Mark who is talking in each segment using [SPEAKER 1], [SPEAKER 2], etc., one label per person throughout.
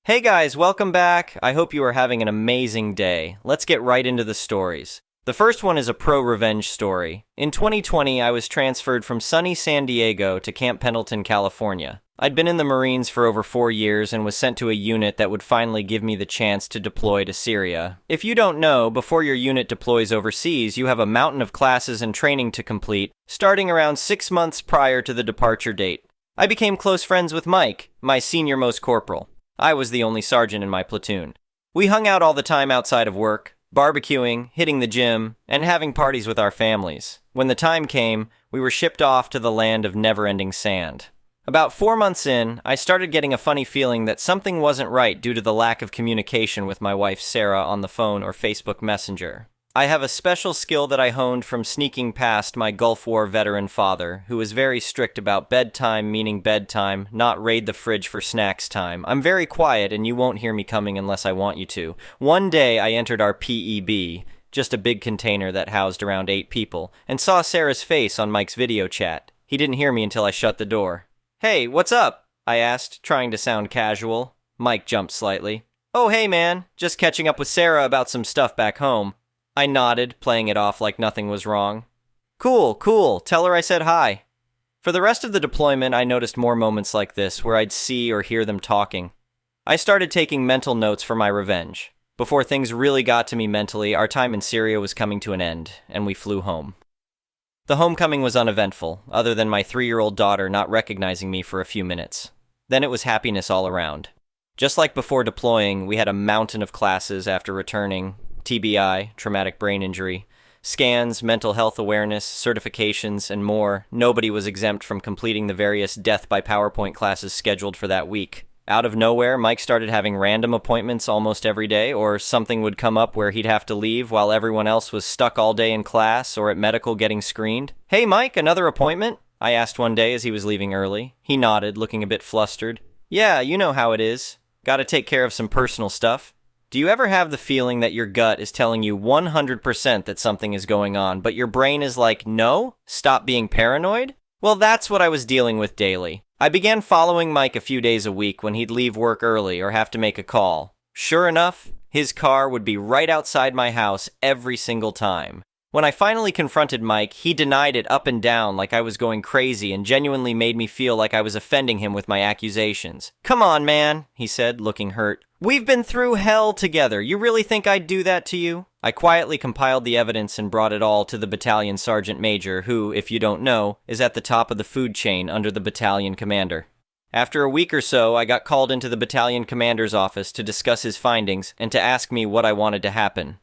[SPEAKER 1] Hey guys, welcome back. I hope you are having an amazing day. Let's get right into the stories. The first one is a pro-revenge story. In 2020, I was transferred from sunny San Diego to Camp Pendleton, California. I'd been in the Marines for over 4 years and was sent to a unit that would finally give me the chance to deploy to Syria. If you don't know, before your unit deploys overseas, you have a mountain of classes and training to complete, starting around 6 months prior to the departure date. I became close friends with Mike, my senior-most corporal. I was the only sergeant in my platoon. We hung out all the time outside of work, barbecuing, hitting the gym, and having parties with our families. When the time came, we were shipped off to the land of never-ending sand. About 4 months in, I started getting a funny feeling that something wasn't right due to the lack of communication with my wife Sarah on the phone or Facebook Messenger. I have a special skill that I honed from sneaking past my Gulf War veteran father, who was very strict about bedtime meaning bedtime, not raid the fridge for snacks time. I'm very quiet and you won't hear me coming unless I want you to. One day I entered our PEB, just a big container that housed around 8 people, and saw Sarah's face on Mike's video chat. He didn't hear me until I shut the door. "Hey, what's up?" I asked, trying to sound casual. Mike jumped slightly. "Oh, hey man, just catching up with Sarah about some stuff back home." I nodded, playing it off like nothing was wrong. Cool. Tell her I said hi." For the rest of the deployment, I noticed more moments like this, where I'd see or hear them talking. I started taking mental notes for my revenge. Before things really got to me mentally, our time in Syria was coming to an end, and we flew home. The homecoming was uneventful, other than my 3-year-old daughter not recognizing me for a few minutes. Then it was happiness all around. Just like before deploying, we had a mountain of classes after returning. TBI, traumatic brain injury, scans, mental health awareness, certifications, and more. Nobody was exempt from completing the various death by PowerPoint classes scheduled for that week. Out of nowhere, Mike started having random appointments almost every day, or something would come up where he'd have to leave while everyone else was stuck all day in class or at medical getting screened. "Hey Mike, another appointment?" I asked one day as he was leaving early. He nodded, looking a bit flustered. "Yeah, you know how it is. Gotta take care of some personal stuff." Do you ever have the feeling that your gut is telling you 100% that something is going on, but your brain is like, no, stop being paranoid? Well, that's what I was dealing with daily. I began following Mike a few days a week when he'd leave work early or have to make a call. Sure enough, his car would be right outside my house every single time. When I finally confronted Mike, he denied it up and down like I was going crazy and genuinely made me feel like I was offending him with my accusations. "Come on, man," he said, looking hurt. "We've been through hell together. You really think I'd do that to you?" I quietly compiled the evidence and brought it all to the battalion sergeant major, who, if you don't know, is at the top of the food chain under the battalion commander. After a week or so, I got called into the battalion commander's office to discuss his findings and to ask me what I wanted to happen.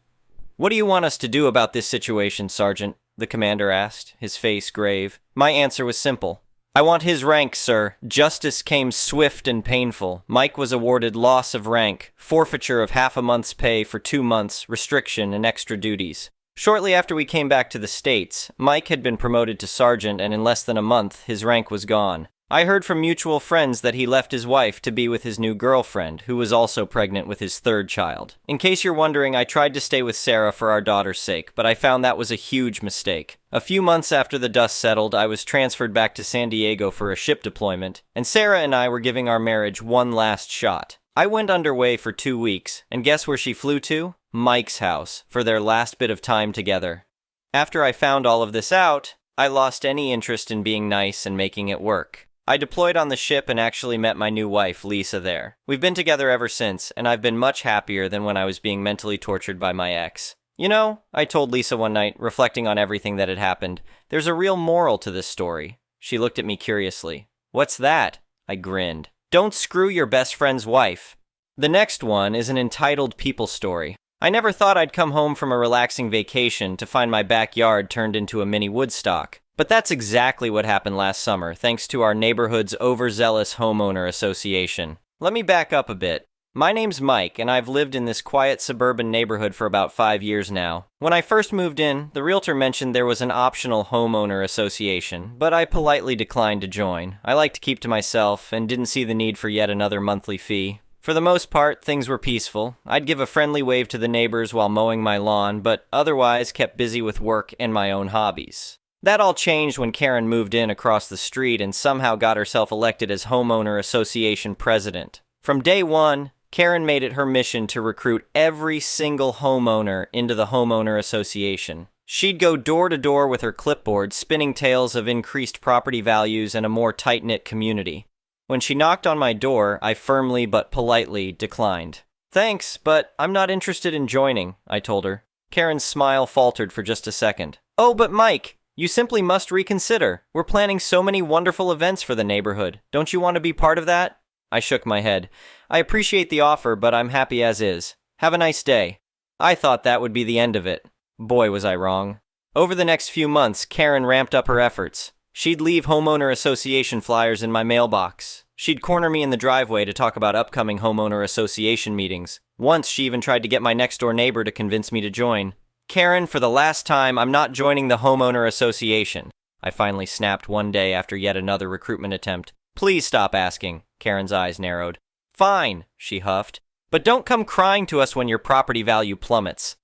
[SPEAKER 1] "What do you want us to do about this situation, Sergeant?" the commander asked, his face grave. My answer was simple. "I want his rank, sir. Justice came swift and painful. Mike was awarded loss of rank, forfeiture of half a month's pay for 2 months, restriction, and extra duties." Shortly after we came back to the States, Mike had been promoted to sergeant, and in less than a month, his rank was gone. I heard from mutual friends that he left his wife to be with his new girlfriend, who was also pregnant with his 3rd child. In case you're wondering, I tried to stay with Sarah for our daughter's sake, but I found that was a huge mistake. A few months after the dust settled, I was transferred back to San Diego for a ship deployment, and Sarah and I were giving our marriage one last shot. I went underway for 2 weeks, and guess where she flew to? Mike's house, for their last bit of time together. After I found all of this out, I lost any interest in being nice and making it work. I deployed on the ship and actually met my new wife, Lisa, there. We've been together ever since, and I've been much happier than when I was being mentally tortured by my ex. "You know," I told Lisa one night, reflecting on everything that had happened, "there's a real moral to this story." She looked at me curiously. "What's that?" I grinned. "Don't screw your best friend's wife." The next one is an entitled people story. I never thought I'd come home from a relaxing vacation to find my backyard turned into a mini Woodstock. But that's exactly what happened last summer, thanks to our neighborhood's overzealous homeowner association. Let me back up a bit. My name's Mike, and I've lived in this quiet suburban neighborhood for about 5 years now. When I first moved in, the realtor mentioned there was an optional homeowner association, but I politely declined to join. I like to keep to myself, and didn't see the need for yet another monthly fee. For the most part, things were peaceful. I'd give a friendly wave to the neighbors while mowing my lawn, but otherwise kept busy with work and my own hobbies. That all changed when Karen moved in across the street and somehow got herself elected as homeowner association president. From day one, Karen made it her mission to recruit every single homeowner into the homeowner association. She'd go door to door with her clipboard, spinning tales of increased property values and a more tight-knit community. When she knocked on my door, I firmly but politely declined. "Thanks, but I'm not interested in joining," I told her. Karen's smile faltered for just a second. "Oh, but Mike, you simply must reconsider. We're planning so many wonderful events for the neighborhood. Don't you want to be part of that?" I shook my head. "I appreciate the offer, but I'm happy as is. Have a nice day." I thought that would be the end of it. Boy, was I wrong. Over the next few months, Karen ramped up her efforts. She'd leave homeowner association flyers in my mailbox. She'd corner me in the driveway to talk about upcoming homeowner association meetings. Once, she even tried to get my next-door neighbor to convince me to join. "Karen, for the last time, I'm not joining the homeowner association," I finally snapped one day after yet another recruitment attempt. "Please stop asking." Karen's eyes narrowed. "Fine," she huffed, "but don't come crying to us when your property value plummets."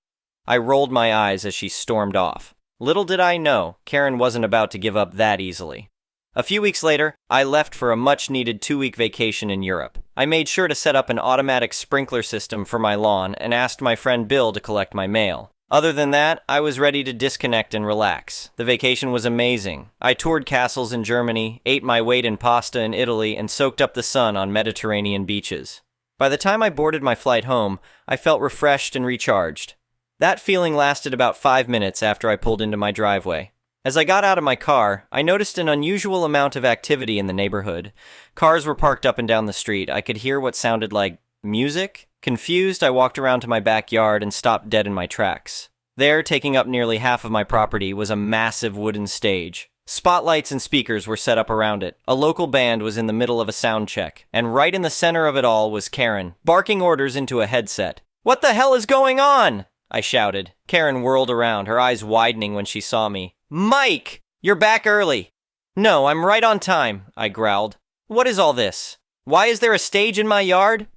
[SPEAKER 1] I rolled my eyes as she stormed off. Little did I know, Karen wasn't about to give up that easily. A few weeks later, I left for a much-needed 2-week vacation in Europe. I made sure to set up an automatic sprinkler system for my lawn and asked my friend Bill to collect my mail. Other than that, I was ready to disconnect and relax. The vacation was amazing. I toured castles in Germany, ate my weight in pasta in Italy, and soaked up the sun on Mediterranean beaches. By the time I boarded my flight home, I felt refreshed and recharged. That feeling lasted about 5 minutes after I pulled into my driveway. As I got out of my car, I noticed an unusual amount of activity in the neighborhood. Cars were parked up and down the street. I could hear what sounded like music. Confused, I walked around to my backyard and stopped dead in my tracks. There, taking up nearly half of my property, was a massive wooden stage. Spotlights and speakers were set up around it. A local band was in the middle of a sound check, and right in the center of it all was Karen, barking orders into a headset. "What the hell is going on?" I shouted. Karen whirled around, her eyes widening when she saw me. "Mike! You're back early!" "No, I'm right on time," I growled. "What is all this? Why is there a stage in my yard?"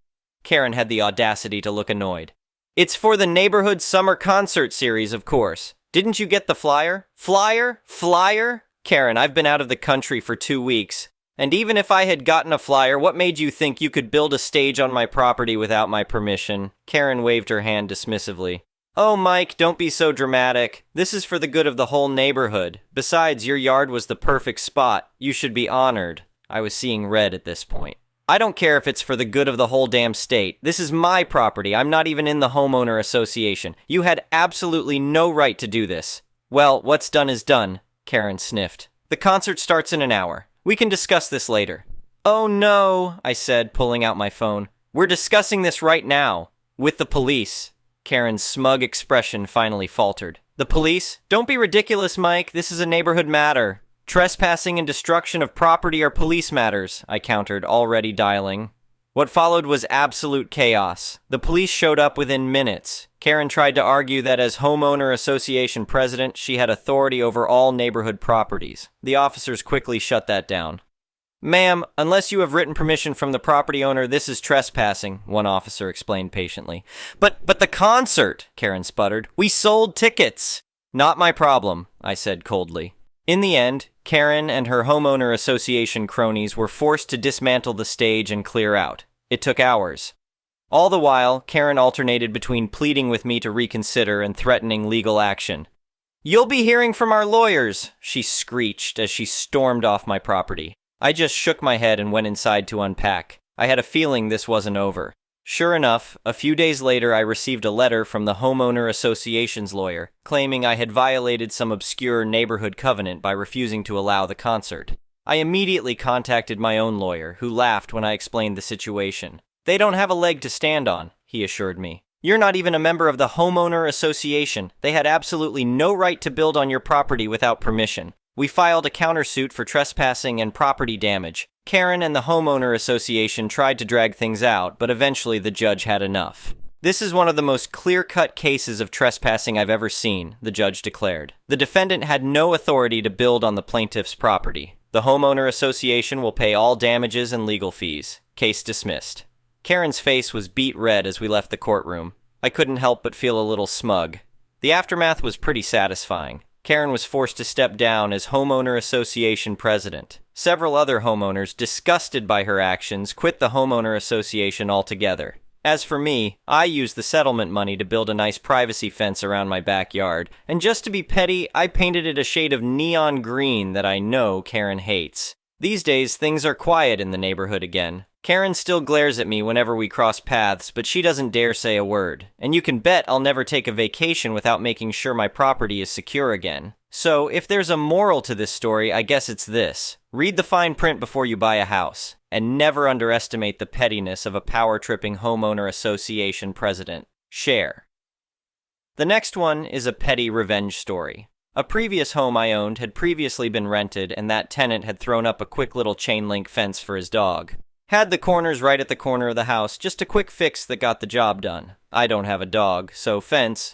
[SPEAKER 1] Karen had the audacity to look annoyed. "It's for the neighborhood summer concert series, of course. Didn't you get the flyer?" Flyer? Karen, I've been out of the country for 2 weeks. And even if I had gotten a flyer, what made you think you could build a stage on my property without my permission?" Karen waved her hand dismissively. "Oh, Mike, don't be so dramatic. This is for the good of the whole neighborhood. Besides, your yard was the perfect spot. You should be honored." I was seeing red at this point. "I don't care if it's for the good of the whole damn state. This is my property. I'm not even in the homeowner association. You had absolutely no right to do this." "Well, what's done is done," Karen sniffed. "The concert starts in an hour. We can discuss this later." "Oh no," I said, pulling out my phone. "We're discussing this right now. With the police." Karen's smug expression finally faltered. "The police? Don't be ridiculous, Mike. This is a neighborhood matter. Trespassing and destruction of property are police matters," I countered, already dialing. What followed was absolute chaos. The police showed up within minutes. Karen tried to argue that as homeowner association president, she had authority over all neighborhood properties. The officers quickly shut that down. "Ma'am, unless you have written permission from the property owner, this is trespassing," one officer explained patiently. But the concert," Karen sputtered. "We sold tickets." "Not my problem," I said coldly. In the end, Karen and her homeowner association cronies were forced to dismantle the stage and clear out. It took hours. All the while, Karen alternated between pleading with me to reconsider and threatening legal action. "You'll be hearing from our lawyers," she screeched as she stormed off my property. I just shook my head and went inside to unpack. I had a feeling this wasn't over. Sure enough, a few days later I received a letter from the homeowner association's lawyer, claiming I had violated some obscure neighborhood covenant by refusing to allow the concert. I immediately contacted my own lawyer, who laughed when I explained the situation. "They don't have a leg to stand on," he assured me. "You're not even a member of the homeowner association. They had absolutely no right to build on your property without permission. We filed a countersuit for trespassing and property damage. Karen and the homeowner association tried to drag things out, but eventually the judge had enough." "This is one of the most clear-cut cases of trespassing I've ever seen," the judge declared. "The defendant had no authority to build on the plaintiff's property. The homeowner association will pay all damages and legal fees. Case dismissed." Karen's face was beet red as we left the courtroom. I couldn't help but feel a little smug. The aftermath was pretty satisfying. Karen was forced to step down as homeowner association president. Several other homeowners, disgusted by her actions, quit the homeowner association altogether. As for me, I used the settlement money to build a nice privacy fence around my backyard, and just to be petty, I painted it a shade of neon green that I know Karen hates. These days, things are quiet in the neighborhood again. Karen still glares at me whenever we cross paths, but she doesn't dare say a word. And you can bet I'll never take a vacation without making sure my property is secure again. So, if there's a moral to this story, I guess it's this. Read the fine print before you buy a house, and never underestimate the pettiness of a power-tripping homeowner association president. Share. The next one is a petty revenge story. A previous home I owned had previously been rented, and that tenant had thrown up a quick little chain-link fence for his dog. Had the corners right at the corner of the house, just a quick fix that got the job done. I don't have a dog, so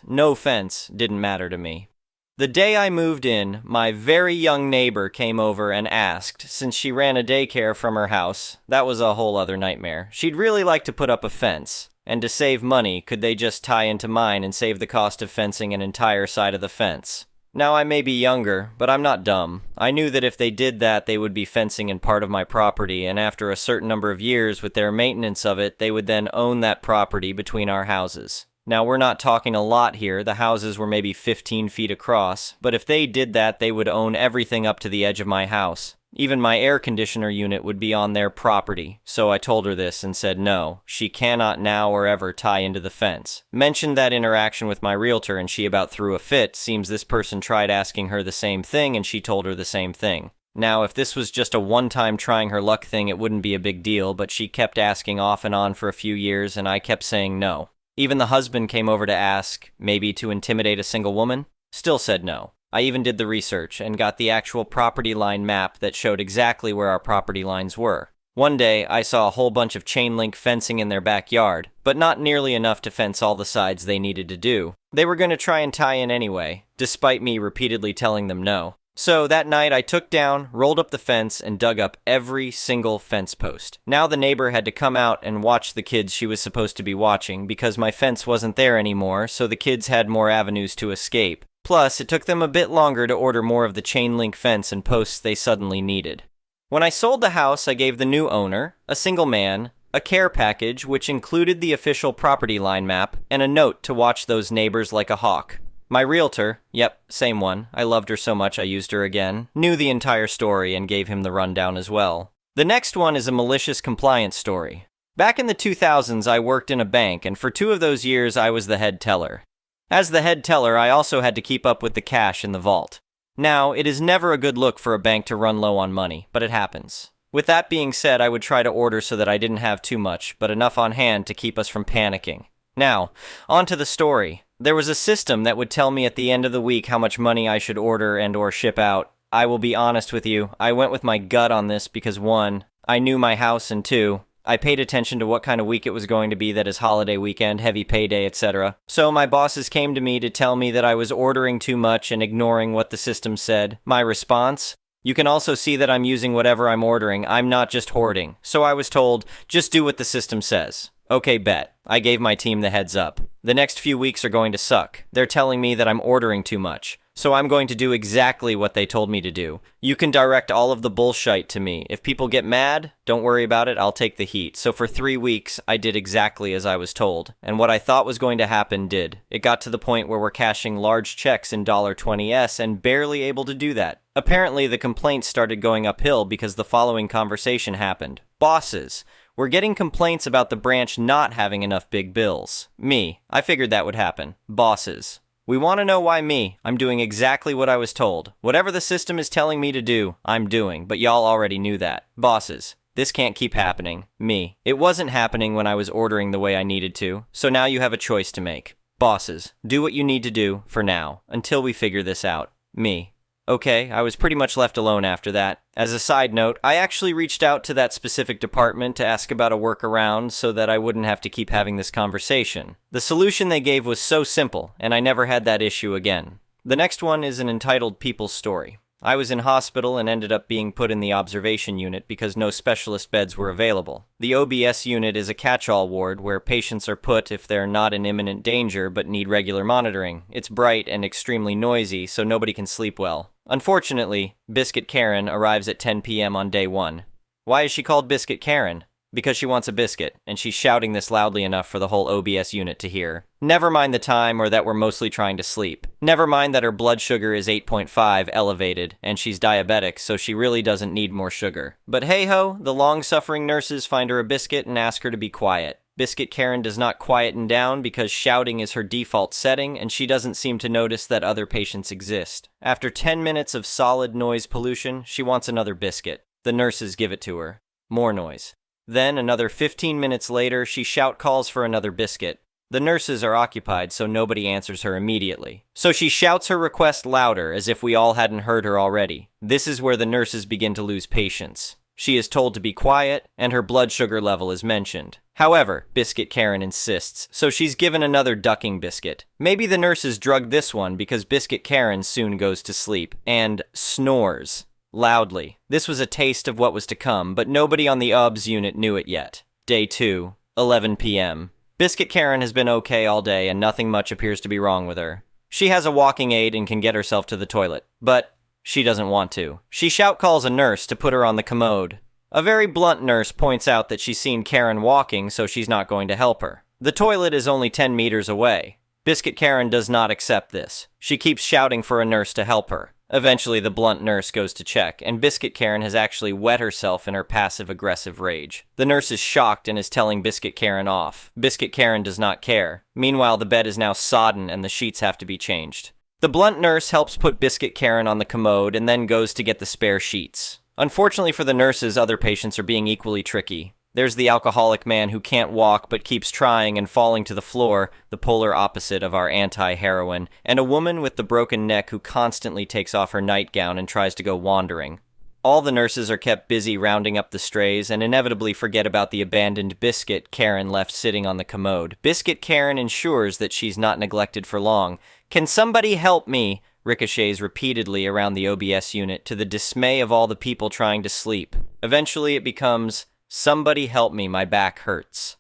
[SPEAKER 1] no fence, didn't matter to me. The day I moved in, my very young neighbor came over and asked, since she ran a daycare from her house, that was a whole other nightmare, she'd really like to put up a fence, and to save money, could they just tie into mine and save the cost of fencing an entire side of the fence? Now, I may be younger, but I'm not dumb. I knew that if they did that, they would be fencing in part of my property, and after a certain number of years with their maintenance of it, they would then own that property between our houses. Now, we're not talking a lot here, the houses were maybe 15 feet across, but if they did that, they would own everything up to the edge of my house. Even my air conditioner unit would be on their property, so I told her this and said no, she cannot now or ever tie into the fence. Mentioned that interaction with my realtor and she about threw a fit. Seems this person tried asking her the same thing and she told her the same thing. Now, if this was just a one-time trying her luck thing, it wouldn't be a big deal, but she kept asking off and on for a few years and I kept saying no. Even the husband came over to ask, maybe to intimidate a single woman? Still said no. I even did the research and got the actual property line map that showed exactly where our property lines were. One day, I saw a whole bunch of chain link fencing in their backyard, but not nearly enough to fence all the sides they needed to do. They were going to try and tie in anyway, despite me repeatedly telling them no. So that night I took down, rolled up the fence, and dug up every single fence post. Now the neighbor had to come out and watch the kids she was supposed to be watching because my fence wasn't there anymore, so the kids had more avenues to escape. Plus, it took them a bit longer to order more of the chain link fence and posts they suddenly needed. When I sold the house, I gave the new owner, a single man, a care package which included the official property line map and a note to watch those neighbors like a hawk. My realtor, yep, same one, I loved her so much I used her again, knew the entire story and gave him the rundown as well. The next one is a malicious compliance story. Back in the 2000s, I worked in a bank, and for 2 of those years, I was the head teller. As the head teller, I also had to keep up with the cash in the vault. Now, it is never a good look for a bank to run low on money, but it happens. With that being said, I would try to order so that I didn't have too much, but enough on hand to keep us from panicking. Now, on to the story. There was a system that would tell me at the end of the week how much money I should order and or ship out. I will be honest with you, I went with my gut on this because 1, I knew my house, and 2, I paid attention to what kind of week it was going to be, that is holiday weekend, heavy payday, etc. So my bosses came to me to tell me that I was ordering too much and ignoring what the system said. My response? You can also see that I'm using whatever I'm ordering, I'm not just hoarding. So I was told, just do what the system says. Okay, bet. I gave my team the heads up. The next few weeks are going to suck. They're telling me that I'm ordering too much. So I'm going to do exactly what they told me to do. You can direct all of the bullshit to me. If people get mad, don't worry about it, I'll take the heat. So for 3 weeks, I did exactly as I was told. And what I thought was going to happen did. It got to the point where we're cashing large checks in $20s and barely able to do that. Apparently, the complaints started going uphill because the following conversation happened. Bosses. We're getting complaints about the branch not having enough big bills. Me. I figured that would happen. Bosses. We want to know why me. I'm doing exactly what I was told. Whatever the system is telling me to do, I'm doing, but y'all already knew that. Bosses. This can't keep happening. Me. It wasn't happening when I was ordering the way I needed to, so now you have a choice to make. Bosses. Do what you need to do, for now, until we figure this out. Me. Okay, I was pretty much left alone after that. As a side note, I actually reached out to that specific department to ask about a workaround so that I wouldn't have to keep having this conversation. The solution they gave was so simple, and I never had that issue again. The next one is an entitled People's Story. I was in hospital and ended up being put in the observation unit because no specialist beds were available. The OBS unit is a catch-all ward where patients are put if they're not in imminent danger but need regular monitoring. It's bright and extremely noisy, so nobody can sleep well. Unfortunately, Biscuit Karen arrives at 10 p.m. on day 1. Why is she called Biscuit Karen? Because she wants a biscuit, and she's shouting this loudly enough for the whole OBS unit to hear. Never mind the time or that we're mostly trying to sleep. Never mind that her blood sugar is 8.5 elevated, and she's diabetic, so she really doesn't need more sugar. But hey-ho, the long-suffering nurses find her a biscuit and ask her to be quiet. Biscuit Karen does not quieten down because shouting is her default setting, and she doesn't seem to notice that other patients exist. After 10 minutes of solid noise pollution, she wants another biscuit. The nurses give it to her. More noise. Then, another 15 minutes later, she shout calls for another biscuit. The nurses are occupied, so nobody answers her immediately. So she shouts her request louder, as if we all hadn't heard her already. This is where the nurses begin to lose patience. She is told to be quiet, and her blood sugar level is mentioned. However, Biscuit Karen insists, so she's given another ducking biscuit. Maybe the nurses drugged this one because Biscuit Karen soon goes to sleep, and snores loudly. This was a taste of what was to come, but nobody on the OBS unit knew it yet. Day 2, 11 p.m. Biscuit Karen has been okay all day, and nothing much appears to be wrong with her. She has a walking aid and can get herself to the toilet, but she doesn't want to. She shout calls a nurse to put her on the commode. A very blunt nurse points out that she's seen Karen walking, so she's not going to help her. The toilet is only 10 meters away. Biscuit Karen does not accept this. She keeps shouting for a nurse to help her. Eventually, the blunt nurse goes to check, and Biscuit Karen has actually wet herself in her passive-aggressive rage. The nurse is shocked and is telling Biscuit Karen off. Biscuit Karen does not care. Meanwhile, the bed is now sodden and the sheets have to be changed. The blunt nurse helps put Biscuit Karen on the commode and then goes to get the spare sheets. Unfortunately for the nurses, other patients are being equally tricky. There's the alcoholic man who can't walk but keeps trying and falling to the floor, the polar opposite of our anti-heroine, and a woman with the broken neck who constantly takes off her nightgown and tries to go wandering. All the nurses are kept busy rounding up the strays and inevitably forget about the abandoned Biscuit Karen left sitting on the commode. Biscuit Karen ensures that she's not neglected for long. "Can somebody help me?" ricochets repeatedly around the OBS unit to the dismay of all the people trying to sleep. Eventually it becomes, "Somebody help me, my back hurts."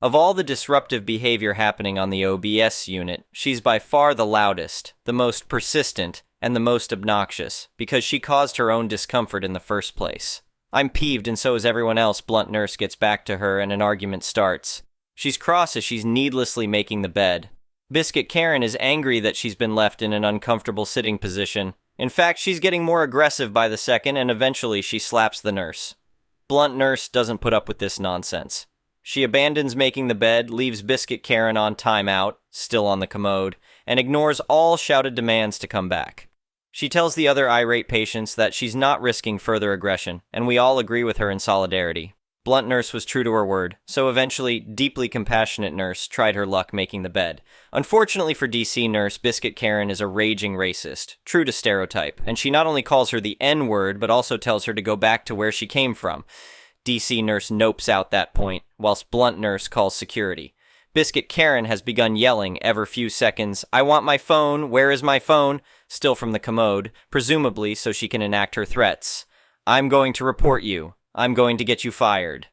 [SPEAKER 1] Of all the disruptive behavior happening on the OBS unit, she's by far the loudest, the most persistent, and the most obnoxious, because she caused her own discomfort in the first place. I'm peeved and so is everyone else. Blunt nurse gets back to her and an argument starts. She's cross as she's needlessly making the bed. Biscuit Karen is angry that she's been left in an uncomfortable sitting position. In fact, she's getting more aggressive by the second and eventually she slaps the nurse. Blunt nurse doesn't put up with this nonsense. She abandons making the bed, leaves Biscuit Karen on timeout, still on the commode, and ignores all shouted demands to come back. She tells the other irate patients that she's not risking further aggression, and we all agree with her in solidarity. Blunt nurse was true to her word, so eventually, deeply compassionate nurse tried her luck making the bed. Unfortunately for DC nurse, Biscuit Karen is a raging racist, true to stereotype, and she not only calls her the N-word, but also tells her to go back to where she came from. DC nurse nopes out that point, whilst blunt nurse calls security. Biscuit Karen has begun yelling every few seconds, "I want my phone, where is my phone?" still from the commode, presumably so she can enact her threats. "I'm going to report you. I'm going to get you fired."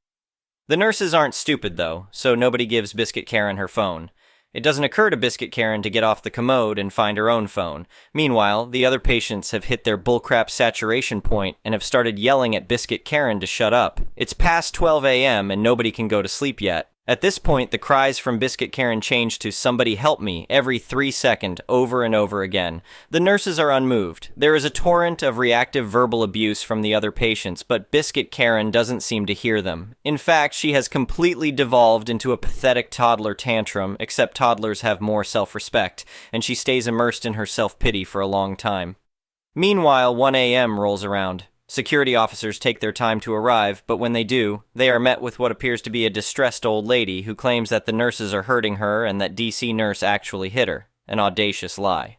[SPEAKER 1] The nurses aren't stupid though, so nobody gives Biscuit Karen her phone. It doesn't occur to Biscuit Karen to get off the commode and find her own phone. Meanwhile, the other patients have hit their bullcrap saturation point and have started yelling at Biscuit Karen to shut up. It's past 12 a.m. and nobody can go to sleep yet. At this point, the cries from Biscuit Karen change to "somebody help me" every 3 seconds, over and over again. The nurses are unmoved. There is a torrent of reactive verbal abuse from the other patients, but Biscuit Karen doesn't seem to hear them. In fact, she has completely devolved into a pathetic toddler tantrum, except toddlers have more self-respect, and she stays immersed in her self-pity for a long time. Meanwhile, 1 a.m. rolls around. Security officers take their time to arrive, but when they do, they are met with what appears to be a distressed old lady who claims that the nurses are hurting her and that DC nurse actually hit her. An audacious lie.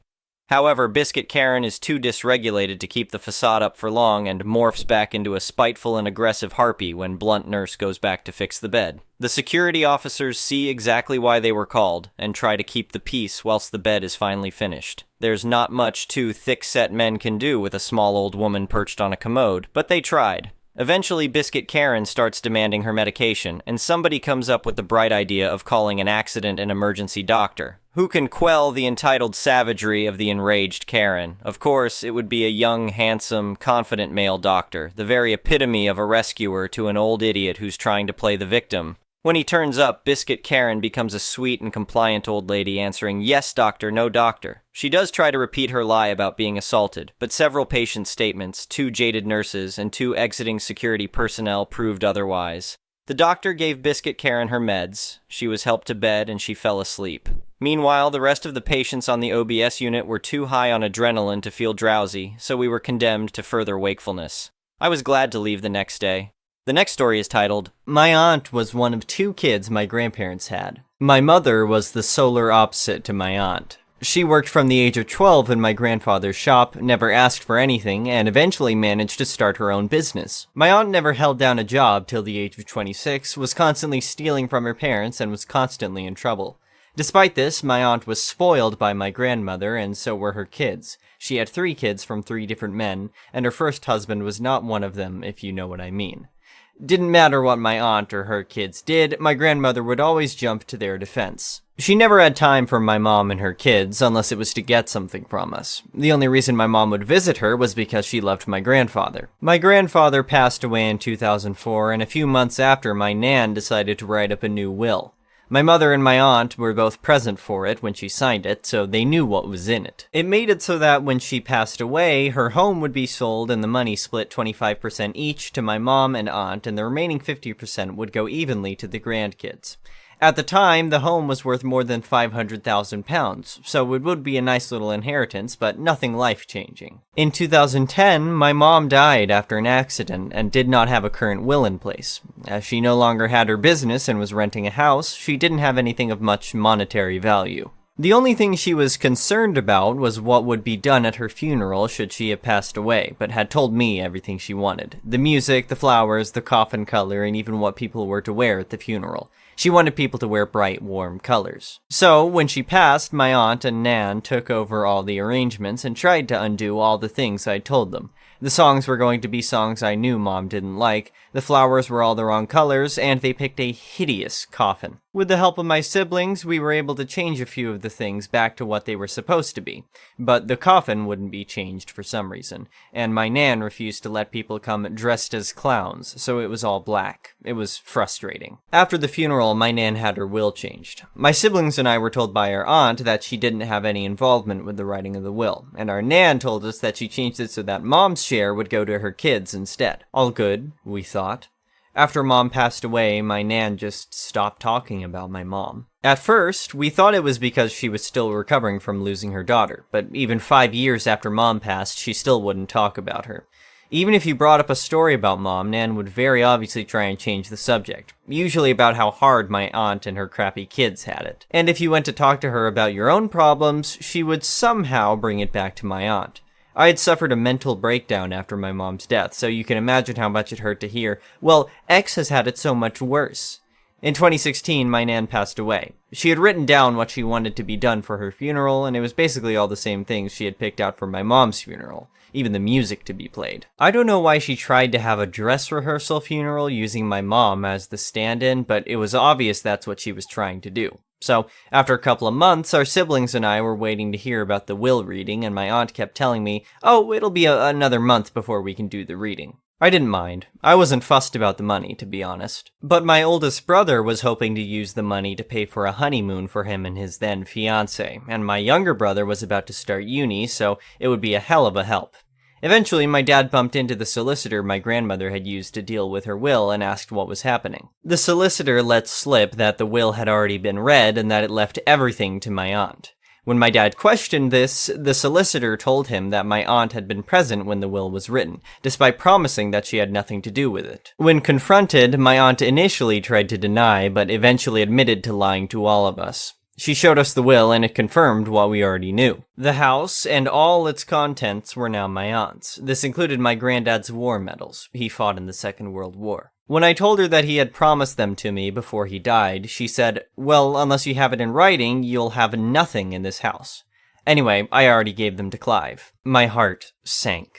[SPEAKER 1] However, Biscuit Karen is too dysregulated to keep the facade up for long and morphs back into a spiteful and aggressive harpy when blunt nurse goes back to fix the bed. The security officers see exactly why they were called and try to keep the peace whilst the bed is finally finished. There's not much two thick-set men can do with a small old woman perched on a commode, but they tried. Eventually, Biscuit Karen starts demanding her medication, and somebody comes up with the bright idea of calling an accident and emergency doctor. Who can quell the entitled savagery of the enraged Karen? Of course, it would be a young, handsome, confident male doctor, the very epitome of a rescuer to an old idiot who's trying to play the victim. When he turns up, Biscuit Karen becomes a sweet and compliant old lady answering, "Yes, doctor, no doctor." She does try to repeat her lie about being assaulted, but several patient statements, 2 jaded nurses, and 2 exiting security personnel proved otherwise. The doctor gave Biscuit Karen her meds, she was helped to bed, and she fell asleep. Meanwhile, the rest of the patients on the OBS unit were too high on adrenaline to feel drowsy, so we were condemned to further wakefulness. I was glad to leave the next day. The next story is titled, "My aunt was one of 2 kids my grandparents had. My mother was the solar opposite to my aunt. She worked from the age of 12 in my grandfather's shop, never asked for anything, and eventually managed to start her own business. My aunt never held down a job till the age of 26, was constantly stealing from her parents, and was constantly in trouble. Despite this, my aunt was spoiled by my grandmother, and so were her kids. She had 3 kids from 3 different men, and her first husband was not one of them, if you know what I mean. Didn't matter what my aunt or her kids did, my grandmother would always jump to their defense. She never had time for my mom and her kids, unless it was to get something from us. The only reason my mom would visit her was because she loved my grandfather. My grandfather passed away in 2004, and a few months after, my nan decided to write up a new will. My mother and my aunt were both present for it when she signed it, so they knew what was in it. It made it so that when she passed away, her home would be sold and the money split 25% each to my mom and aunt, and the remaining 50% would go evenly to the grandkids. At the time, the home was worth more than £500,000, so it would be a nice little inheritance, but nothing life-changing. In 2010, my mom died after an accident and did not have a current will in place. As she no longer had her business and was renting a house, she didn't have anything of much monetary value. The only thing she was concerned about was what would be done at her funeral should she have passed away, but had told me everything she wanted. The music, the flowers, the coffin color, and even what people were to wear at the funeral. She wanted people to wear bright, warm colors. So, when she passed, my aunt and nan took over all the arrangements and tried to undo all the things I'd told them. The songs were going to be songs I knew Mom didn't like, the flowers were all the wrong colors, and they picked a hideous coffin. With the help of my siblings, we were able to change a few of the things back to what they were supposed to be, but the coffin wouldn't be changed for some reason, and my nan refused to let people come dressed as clowns, so it was all black. It was frustrating. After the funeral, my nan had her will changed. My siblings and I were told by our aunt that she didn't have any involvement with the writing of the will, and our nan told us that she changed it so that Mom's share would go to her kids instead. All good, we thought. After Mom passed away, my nan just stopped talking about my mom. At first, we thought it was because she was still recovering from losing her daughter, but even 5 years after Mom passed, she still wouldn't talk about her. Even if you brought up a story about Mom, Nan would very obviously try and change the subject, usually about how hard my aunt and her crappy kids had it. And if you went to talk to her about your own problems, she would somehow bring it back to my aunt. I had suffered a mental breakdown after my mom's death, so you can imagine how much it hurt to hear, well, X has had it so much worse. In 2016, my nan passed away. She had written down what she wanted to be done for her funeral, and it was basically all the same things she had picked out for my mom's funeral, even the music to be played. I don't know why she tried to have a dress rehearsal funeral using my mom as the stand-in, but it was obvious that's what she was trying to do. So, after a couple of months, our siblings and I were waiting to hear about the will reading, and my aunt kept telling me, oh, it'll be another month before we can do the reading. I didn't mind. I wasn't fussed about the money, to be honest. But my oldest brother was hoping to use the money to pay for a honeymoon for him and his then fiancée, and my younger brother was about to start uni, so it would be a hell of a help. Eventually, my dad bumped into the solicitor my grandmother had used to deal with her will and asked what was happening. The solicitor let slip that the will had already been read and that it left everything to my aunt. When my dad questioned this, the solicitor told him that my aunt had been present when the will was written, despite promising that she had nothing to do with it. When confronted, my aunt initially tried to deny, but eventually admitted to lying to all of us. She showed us the will, and it confirmed what we already knew. The house and all its contents were now my aunt's. This included my granddad's war medals. He fought in the Second World War. When I told her that he had promised them to me before he died, she said, well, unless you have it in writing, you'll have nothing in this house. Anyway, I already gave them to Clive. My heart sank.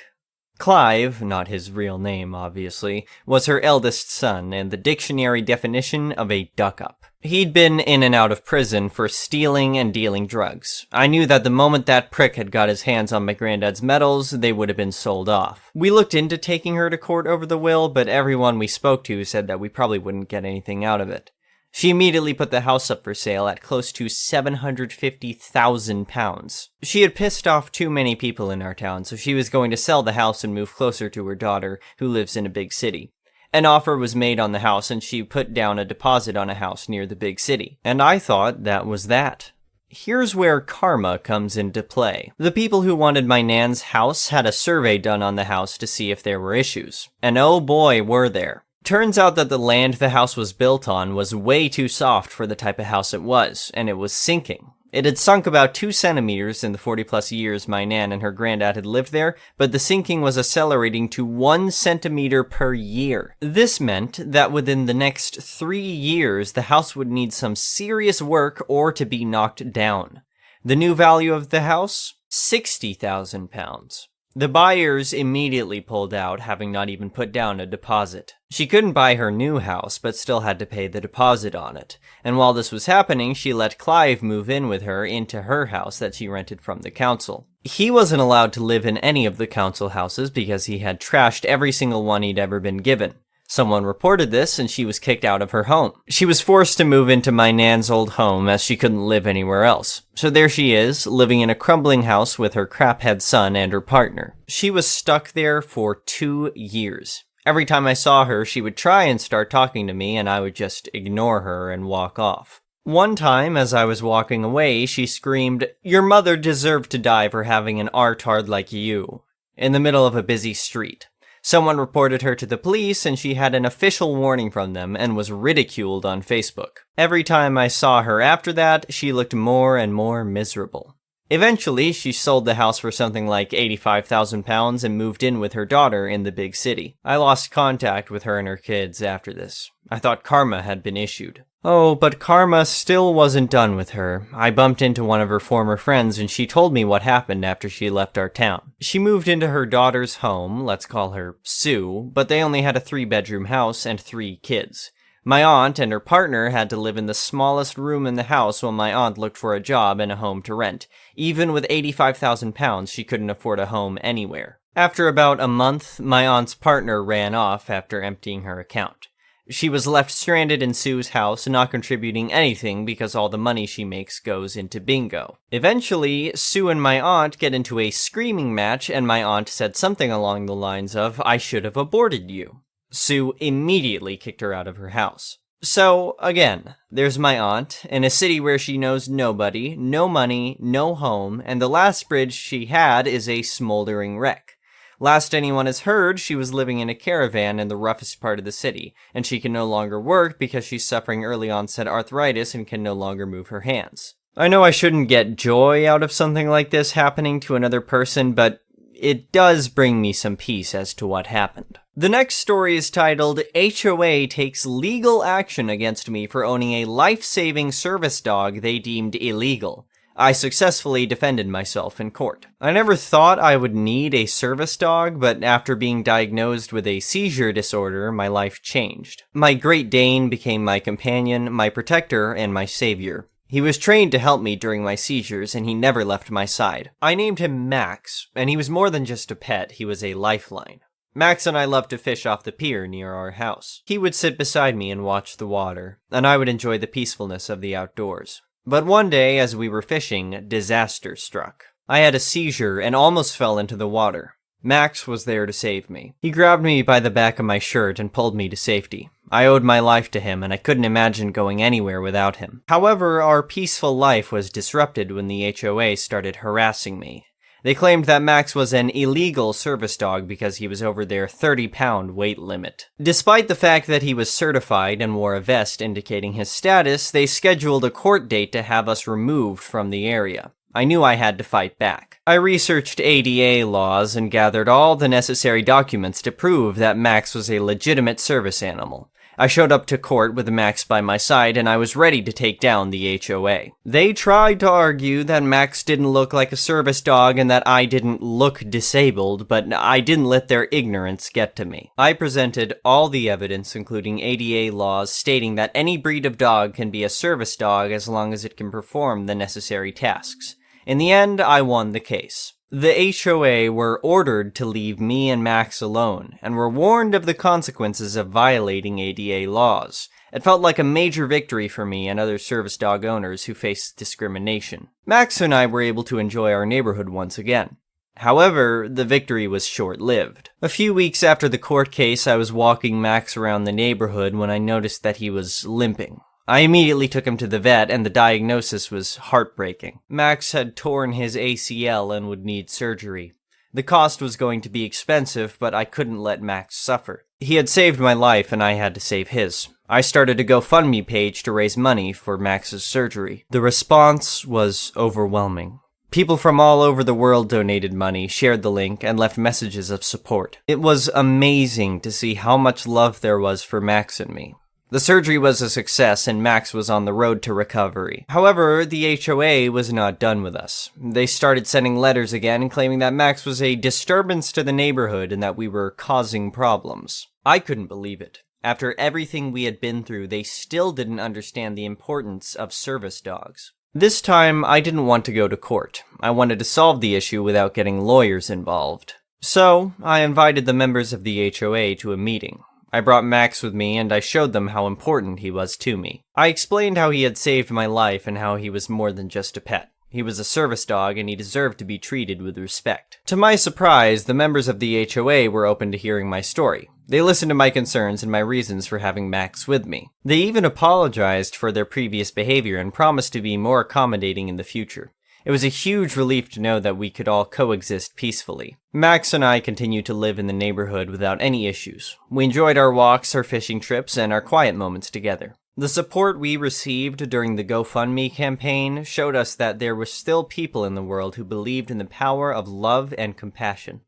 [SPEAKER 1] Clive, not his real name obviously, was her eldest son and the dictionary definition of a duck-up. He'd been in and out of prison for stealing and dealing drugs. I knew that the moment that prick had got his hands on my granddad's medals, they would have been sold off. We looked into taking her to court over the will, but everyone we spoke to said that we probably wouldn't get anything out of it. She immediately put the house up for sale at close to £750,000. She had pissed off too many people in our town, so she was going to sell the house and move closer to her daughter, who lives in a big city. An offer was made on the house, and she put down a deposit on a house near the big city. And I thought that was that. Here's where karma comes into play. The people who wanted my Nan's house had a survey done on the house to see if there were issues. And oh boy, were there. Turns out that the land the house was built on was way too soft for the type of house it was, and it was sinking. It had sunk about 2 centimeters in the 40-plus years my Nan and her granddad had lived there, but the sinking was accelerating to 1 centimeter per year. This meant that within the next 3 years, the house would need some serious work or to be knocked down. The new value of the house? £60,000. The buyers immediately pulled out, having not even put down a deposit. She couldn't buy her new house, but still had to pay the deposit on it. And while this was happening, she let Clive move in with her into her house that she rented from the council. He wasn't allowed to live in any of the council houses because he had trashed every single one he'd ever been given. Someone reported this, and she was kicked out of her home. She was forced to move into my Nan's old home as she couldn't live anywhere else. So there she is, living in a crumbling house with her craphead son and her partner. She was stuck there for 2 years. Every time I saw her, she would try and start talking to me, and I would just ignore her and walk off. One time, as I was walking away, she screamed, "Your mother deserved to die for having an artard like you," in the middle of a busy street. Someone reported her to the police, and she had an official warning from them and was ridiculed on Facebook. Every time I saw her after that, she looked more and more miserable. Eventually, she sold the house for something like £85,000 and moved in with her daughter in the big city. I lost contact with her and her kids after this. I thought karma had been issued. Oh, but karma still wasn't done with her. I bumped into one of her former friends and she told me what happened after she left our town. She moved into her daughter's home, let's call her Sue, but they only had a 3-bedroom house and 3 kids. My aunt and her partner had to live in the smallest room in the house while my aunt looked for a job and a home to rent. Even with £85,000, she couldn't afford a home anywhere. After about a month, my aunt's partner ran off after emptying her account. She was left stranded in Sue's house, not contributing anything because all the money she makes goes into bingo. Eventually, Sue and my aunt get into a screaming match, and my aunt said something along the lines of, "I should have aborted you." Sue immediately kicked her out of her house. So, again, there's my aunt, in a city where she knows nobody, no money, no home, and the last bridge she had is a smoldering wreck. Last anyone has heard, she was living in a caravan in the roughest part of the city, and she can no longer work because she's suffering early onset arthritis and can no longer move her hands. I know I shouldn't get joy out of something like this happening to another person, but it does bring me some peace as to what happened. The next story is titled, HOA Takes Legal Action Against Me for Owning a Life-Saving Service Dog They Deemed Illegal. I successfully defended myself in court. I never thought I would need a service dog, but after being diagnosed with a seizure disorder, my life changed. My Great Dane became my companion, my protector, and my savior. He was trained to help me during my seizures, and he never left my side. I named him Max, and he was more than just a pet, he was a lifeline. Max and I loved to fish off the pier near our house. He would sit beside me and watch the water, and I would enjoy the peacefulness of the outdoors. But one day, as we were fishing, disaster struck. I had a seizure and almost fell into the water. Max was there to save me. He grabbed me by the back of my shirt and pulled me to safety. I owed my life to him, and I couldn't imagine going anywhere without him. However, our peaceful life was disrupted when the HOA started harassing me. They claimed that Max was an illegal service dog because he was over their 30-pound weight limit. Despite the fact that he was certified and wore a vest indicating his status, they scheduled a court date to have us removed from the area. I knew I had to fight back. I researched ADA laws and gathered all the necessary documents to prove that Max was a legitimate service animal. I showed up to court with Max by my side, and I was ready to take down the HOA. They tried to argue that Max didn't look like a service dog and that I didn't look disabled, but I didn't let their ignorance get to me. I presented all the evidence, including ADA laws stating that any breed of dog can be a service dog as long as it can perform the necessary tasks. In the end, I won the case. The HOA were ordered to leave me and Max alone, and were warned of the consequences of violating ADA laws. It felt like a major victory for me and other service dog owners who faced discrimination. Max and I were able to enjoy our neighborhood once again. However, the victory was short-lived. A few weeks after the court case, I was walking Max around the neighborhood when I noticed that he was limping. I immediately took him to the vet, and the diagnosis was heartbreaking. Max had torn his ACL and would need surgery. The cost was going to be expensive, but I couldn't let Max suffer. He had saved my life, and I had to save his. I started a GoFundMe page to raise money for Max's surgery. The response was overwhelming. People from all over the world donated money, shared the link, and left messages of support. It was amazing to see how much love there was for Max and me. The surgery was a success, and Max was on the road to recovery. However, the HOA was not done with us. They started sending letters again, claiming that Max was a disturbance to the neighborhood and that we were causing problems. I couldn't believe it. After everything we had been through, they still didn't understand the importance of service dogs. This time, I didn't want to go to court. I wanted to solve the issue without getting lawyers involved. So, I invited the members of the HOA to a meeting. I brought Max with me, and I showed them how important he was to me. I explained how he had saved my life and how he was more than just a pet. He was a service dog, and he deserved to be treated with respect. To my surprise, the members of the HOA were open to hearing my story. They listened to my concerns and my reasons for having Max with me. They even apologized for their previous behavior and promised to be more accommodating in the future. It was a huge relief to know that we could all coexist peacefully. Max and I continued to live in the neighborhood without any issues. We enjoyed our walks, our fishing trips, and our quiet moments together. The support we received during the GoFundMe campaign showed us that there were still people in the world who believed in the power of love and compassion.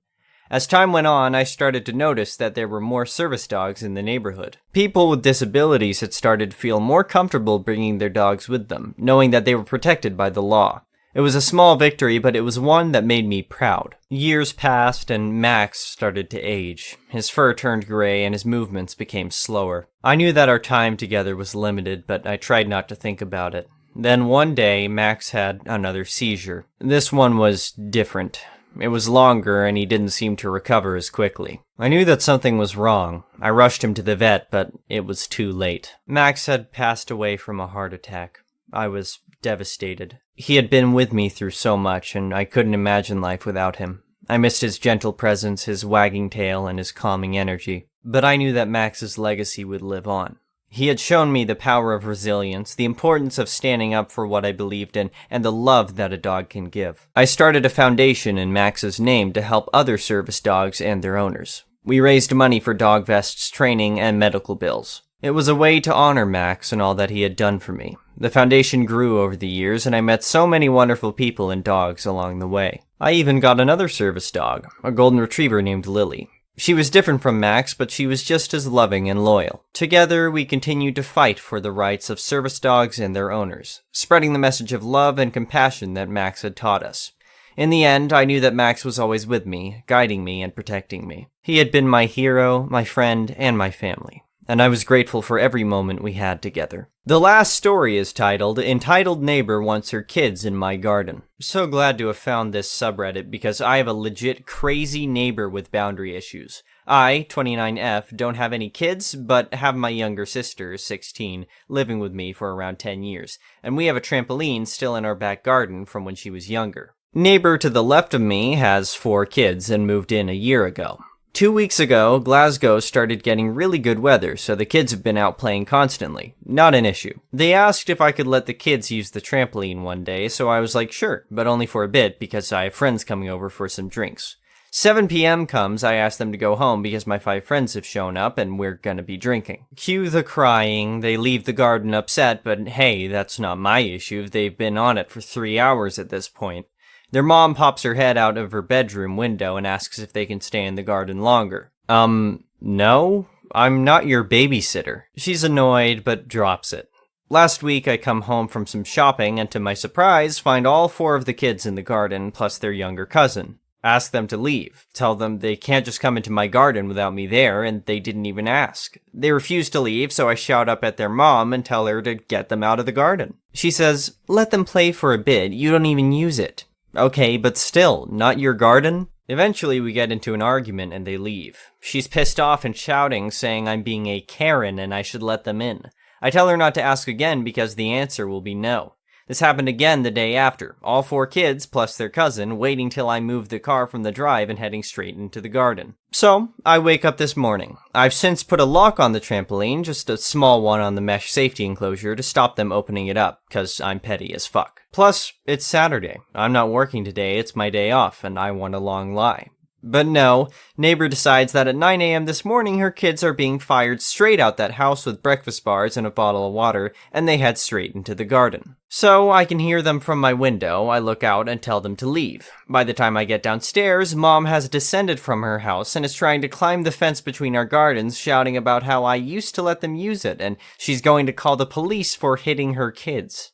[SPEAKER 1] As time went on, I started to notice that there were more service dogs in the neighborhood. People with disabilities had started to feel more comfortable bringing their dogs with them, knowing that they were protected by the law. It was a small victory, but it was one that made me proud. Years passed, and Max started to age. His fur turned gray, and his movements became slower. I knew that our time together was limited, but I tried not to think about it. Then one day, Max had another seizure. This one was different. It was longer, and he didn't seem to recover as quickly. I knew that something was wrong. I rushed him to the vet, but it was too late. Max had passed away from a heart attack. I was devastated. He had been with me through so much, and I couldn't imagine life without him. I missed his gentle presence, his wagging tail, and his calming energy. But I knew that Max's legacy would live on. He had shown me the power of resilience, the importance of standing up for what I believed in, and the love that a dog can give. I started a foundation in Max's name to help other service dogs and their owners. We raised money for Dog Vest's training and medical bills. It was a way to honor Max and all that he had done for me. The foundation grew over the years, and I met so many wonderful people and dogs along the way. I even got another service dog, a golden retriever named Lily. She was different from Max, but she was just as loving and loyal. Together, we continued to fight for the rights of service dogs and their owners, spreading the message of love and compassion that Max had taught us. In the end, I knew that Max was always with me, guiding me and protecting me. He had been my hero, my friend, and my family, and I was grateful for every moment we had together. The last story is titled, Entitled Neighbor Wants Her Kids in My Garden. So glad to have found this subreddit because I have a legit crazy neighbor with boundary issues. I, 29F, don't have any kids, but have my younger sister, 16, living with me for around 10 years, and we have a trampoline still in our back garden from when she was younger. Neighbor to the left of me has 4 kids and moved in a year ago. 2 weeks ago, Glasgow started getting really good weather, so the kids have been out playing constantly. Not an issue. They asked if I could let the kids use the trampoline one day, so I was like, sure, but only for a bit because I have friends coming over for some drinks. 7 p.m. comes, I ask them to go home because my 5 friends have shown up and we're gonna be drinking. Cue the crying, they leave the garden upset, but hey, that's not my issue. They've been on it for 3 hours at this point. Their mom pops her head out of her bedroom window and asks if they can stay in the garden longer. No? I'm not your babysitter." She's annoyed, but drops it. Last week, I come home from some shopping and to my surprise, find all 4 of the kids in the garden, plus their younger cousin. Ask them to leave. Tell them they can't just come into my garden without me there, and they didn't even ask. They refuse to leave, so I shout up at their mom and tell her to get them out of the garden. She says, "Let them play for a bit, you don't even use it." Okay, but still, not your garden? Eventually, we get into an argument and they leave. She's pissed off and shouting, saying I'm being a Karen and I should let them in. I tell her not to ask again because the answer will be no. This happened again the day after, all 4 kids, plus their cousin, waiting till I moved the car from the drive and heading straight into the garden. So, I wake up this morning. I've since put a lock on the trampoline, just a small one on the mesh safety enclosure to stop them opening it up, cause I'm petty as fuck. Plus, it's Saturday. I'm not working today, it's my day off, and I want a long lie. But no, neighbor decides that at 9 a.m. this morning her kids are being fired straight out that house with breakfast bars and a bottle of water, and they head straight into the garden. So I can hear them from my window. I look out and tell them to leave. By the time I get downstairs, Mom has descended from her house and is trying to climb the fence between our gardens, shouting about how I used to let them use it, and she's going to call the police for hitting her kids.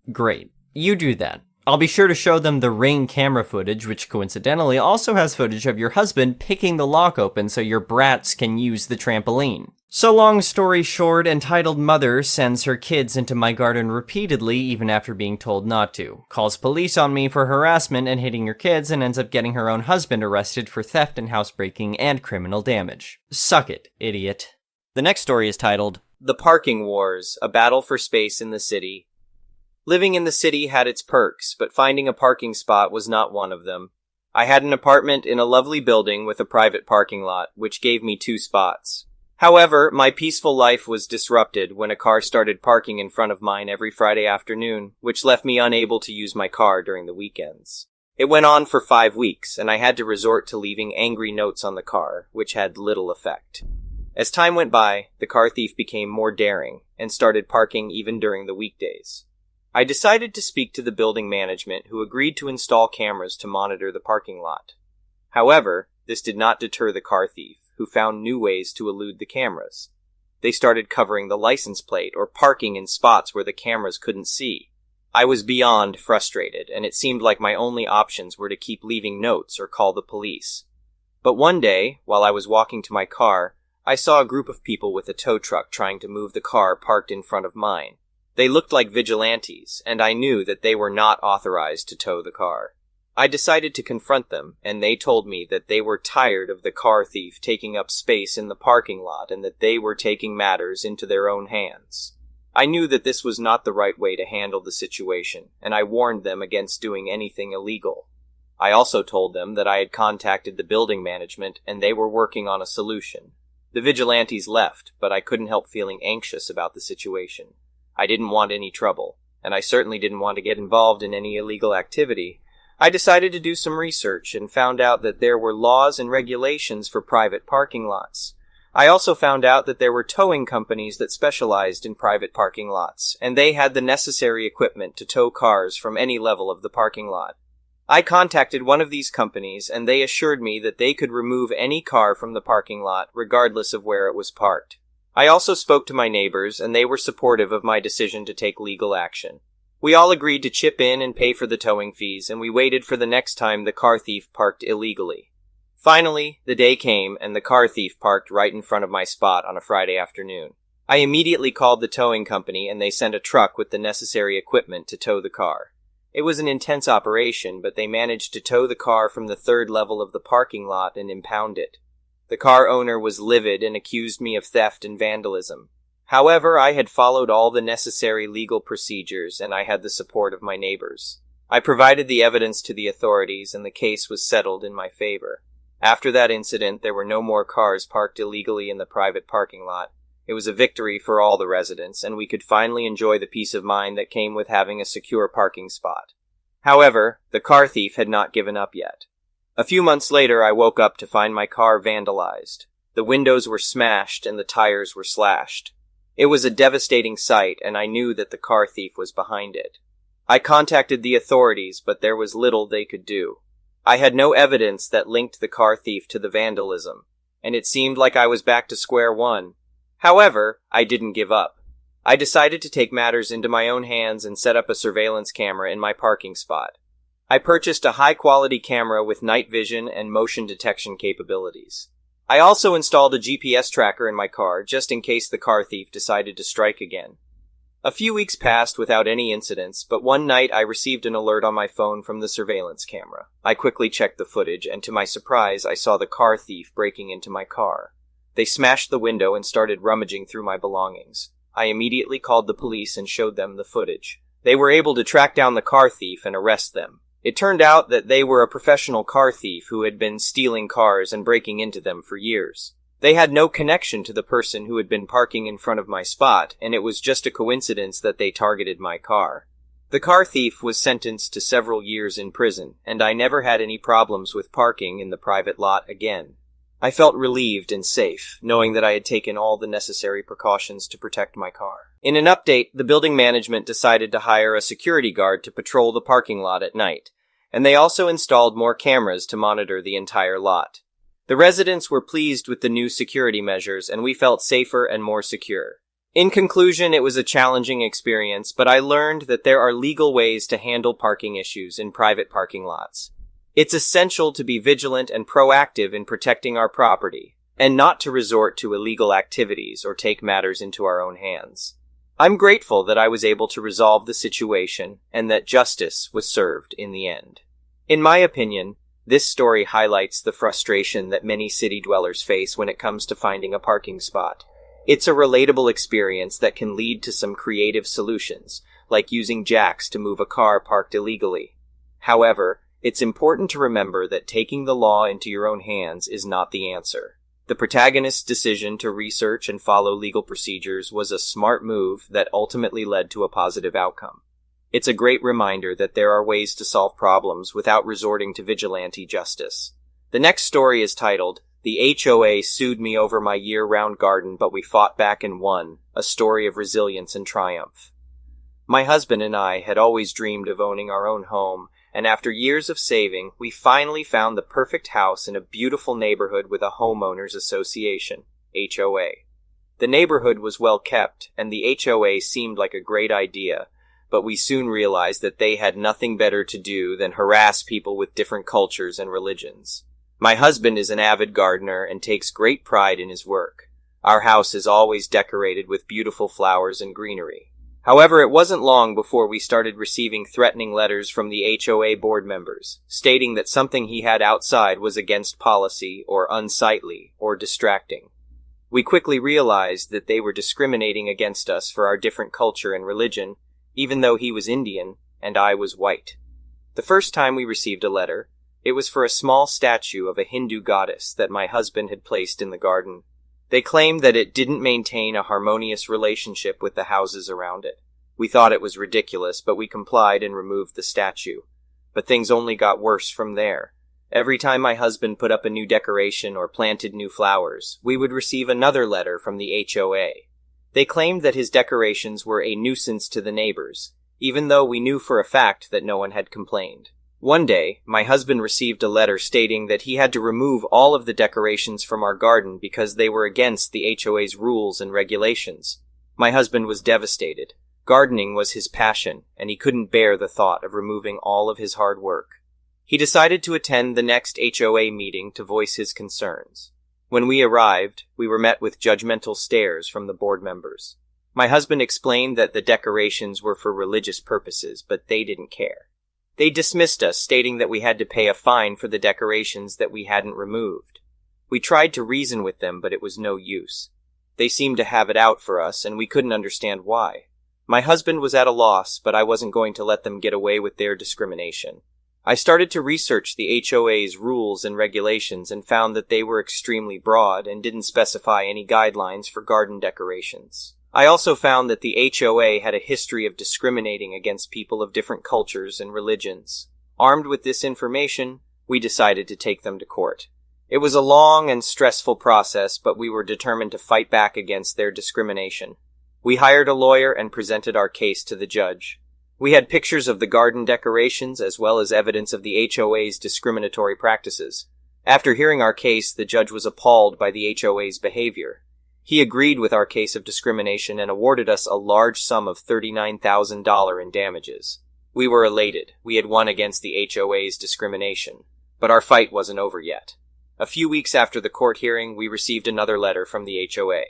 [SPEAKER 1] Great. You do that. I'll be sure to show them the Ring camera footage, which coincidentally also has footage of your husband picking the lock open so your brats can use the trampoline. So long story short, entitled mother sends her kids into my garden repeatedly even after being told not to, calls police on me for harassment and hitting her kids, and ends up getting her own husband arrested for theft and housebreaking and criminal damage. Suck it, idiot. The next story is titled, The Parking Wars, A Battle for Space in the City. Living in the city had its perks, but finding a parking spot was not one of them. I had an apartment in a lovely building with a private parking lot, which gave me 2 spots. However, my peaceful life was disrupted when a car started parking in front of mine every Friday afternoon, which left me unable to use my car during the weekends. It went on for 5 weeks, and I had to resort to leaving angry notes on the car, which had little effect. As time went by, the car thief became more daring, and started parking even during the weekdays. I decided to speak to the building management, who agreed to install cameras to monitor the parking lot. However, this did not deter the car thief, who found new ways to elude the cameras. They started covering the license plate or parking in spots where the cameras couldn't see. I was beyond frustrated, and it seemed like my only options were to keep leaving notes or call the police. But one day, while I was walking to my car, I saw a group of people with a tow truck trying to move the car parked in front of mine. They looked like vigilantes, and I knew that they were not authorized to tow the car. I decided to confront them, and they told me that they were tired of the car thief taking up space in the parking lot and that they were taking matters into their own hands. I knew that this was not the right way to handle the situation, and I warned them against doing anything illegal. I also told them that I had contacted the building management and they were working on a solution. The vigilantes left, but I couldn't help feeling anxious about the situation. I didn't want any trouble, and I certainly didn't want to get involved in any illegal activity. I decided to do some research and found out that there were laws and regulations for private parking lots. I also found out that there were towing companies that specialized in private parking lots, and they had the necessary equipment to tow cars from any level of the parking lot. I contacted one of these companies, and they assured me that they could remove any car from the parking lot, regardless of where it was parked. I also spoke to my neighbors, and they were supportive of my decision to take legal action. We all agreed to chip in and pay for the towing fees, and we waited for the next time the car thief parked illegally. Finally, the day came, and the car thief parked right in front of my spot on a Friday afternoon. I immediately called the towing company, and they sent a truck with the necessary equipment to tow the car. It was an intense operation, but they managed to tow the car from the 3rd level of the parking lot and impound it. The car owner was livid and accused me of theft and vandalism. However, I had followed all the necessary legal procedures, and I had the support of my neighbors. I provided the evidence to the authorities, and the case was settled in my favor. After that incident, there were no more cars parked illegally in the private parking lot. It was a victory for all the residents, and we could finally enjoy the peace of mind that came with having a secure parking spot. However, the car thief had not given up yet. A few months later, I woke up to find my car vandalized. The windows were smashed and the tires were slashed. It was a devastating sight, and I knew that the car thief was behind it. I contacted the authorities, but there was little they could do. I had no evidence that linked the car thief to the vandalism. and it seemed like I was back to square one. However, I didn't give up. I decided to take matters into my own hands and set up a surveillance camera in my parking spot. I purchased a high-quality camera with night vision and motion detection capabilities. I also installed a GPS tracker in my car just in case the car thief decided to strike again. A few weeks passed without any incidents, but one night I received an alert on my phone from the surveillance camera. I quickly checked the footage, and to my surprise, I saw the car thief breaking into my car. They smashed the window and started rummaging through my belongings. I immediately called the police and showed them the footage. They were able to track down the car thief and arrest them. It turned out that they were a professional car thief who had been stealing cars and breaking into them for years. They had no connection to the person who had been parking in front of my spot, and it was just a coincidence that they targeted my car. The car thief was sentenced to several years in prison, and I never had any problems with parking in the private lot again. I felt relieved and safe, knowing that I had taken all the necessary precautions to protect my car. In an update, the building management decided to hire a security guard to patrol the parking lot at night, and they also installed more cameras to monitor the entire lot. The residents were pleased with the new security measures, and we felt safer and more secure. In conclusion, it was a challenging experience, but I learned that there are legal ways to handle parking issues in private parking lots. It's essential to be vigilant and proactive in protecting our property, and not to resort to illegal activities or take matters into our own hands. I'm grateful that I was able to resolve the situation and that justice was served in the end. In my opinion, this story highlights the frustration that many city dwellers face when it comes to finding a parking spot. It's a relatable experience that can lead to some creative solutions, like using jacks to move a car parked illegally. However, it's important to remember that taking the law into your own hands is not the answer. The protagonist's decision to research and follow legal procedures was a smart move that ultimately led to a positive outcome. It's a great reminder that there are ways to solve problems without resorting to vigilante justice. The next story is titled, "The HOA Sued Me Over My Year-Round Garden, But We Fought Back and Won, A Story of Resilience and Triumph." My husband and I had always dreamed of owning our own home, and after years of saving, we finally found the perfect house in a beautiful neighborhood with a homeowners association, HOA. The neighborhood was well kept, and the HOA seemed like a great idea, but we soon realized that they had nothing better to do than harass people with different cultures and religions. My husband is an avid gardener and takes great pride in his work. Our house is always decorated with beautiful flowers and greenery. However, it wasn't long before we started receiving threatening letters from the HOA board members, stating that something he had outside was against policy or unsightly or distracting. We quickly realized that they were discriminating against us for our different culture and religion, even though he was Indian and I was white. The first time we received a letter, it was for a small statue of a Hindu goddess that my husband had placed in the garden. They claimed that it didn't maintain a harmonious relationship with the houses around it. We thought it was ridiculous, but we complied and removed the statue. But things only got worse from there. Every time my husband put up a new decoration or planted new flowers, we would receive another letter from the HOA. They claimed that his decorations were a nuisance to the neighbors, even though we knew for a fact that no one had complained. One day, my husband received a letter stating that he had to remove all of the decorations from our garden because they were against the HOA's rules and regulations. My husband was devastated. Gardening was his passion, and he couldn't bear the thought of removing all of his hard work. He decided to attend the next HOA meeting to voice his concerns. When we arrived, we were met with judgmental stares from the board members. My husband explained that the decorations were for religious purposes, but they didn't care. They dismissed us, stating that we had to pay a fine for the decorations that we hadn't removed. We tried to reason with them, but it was no use. They seemed to have it out for us, and we couldn't understand why. My husband was at a loss, but I wasn't going to let them get away with their discrimination. I started to research the HOA's rules and regulations and found that they were extremely broad and didn't specify any guidelines for garden decorations. I also found that the HOA had a history of discriminating against people of different cultures and religions. Armed with this information, we decided to take them to court. It was a long and stressful process, but we were determined to fight back against their discrimination. We hired a lawyer and presented our case to the judge. We had pictures of the garden decorations as well as evidence of the HOA's discriminatory practices. After hearing our case, the judge was appalled by the HOA's behavior. He agreed with our case of discrimination and awarded us a large sum of $39,000 in damages. We were elated. We had won against the HOA's discrimination. But our fight wasn't over yet. A few weeks after the court hearing, we received another letter from the HOA.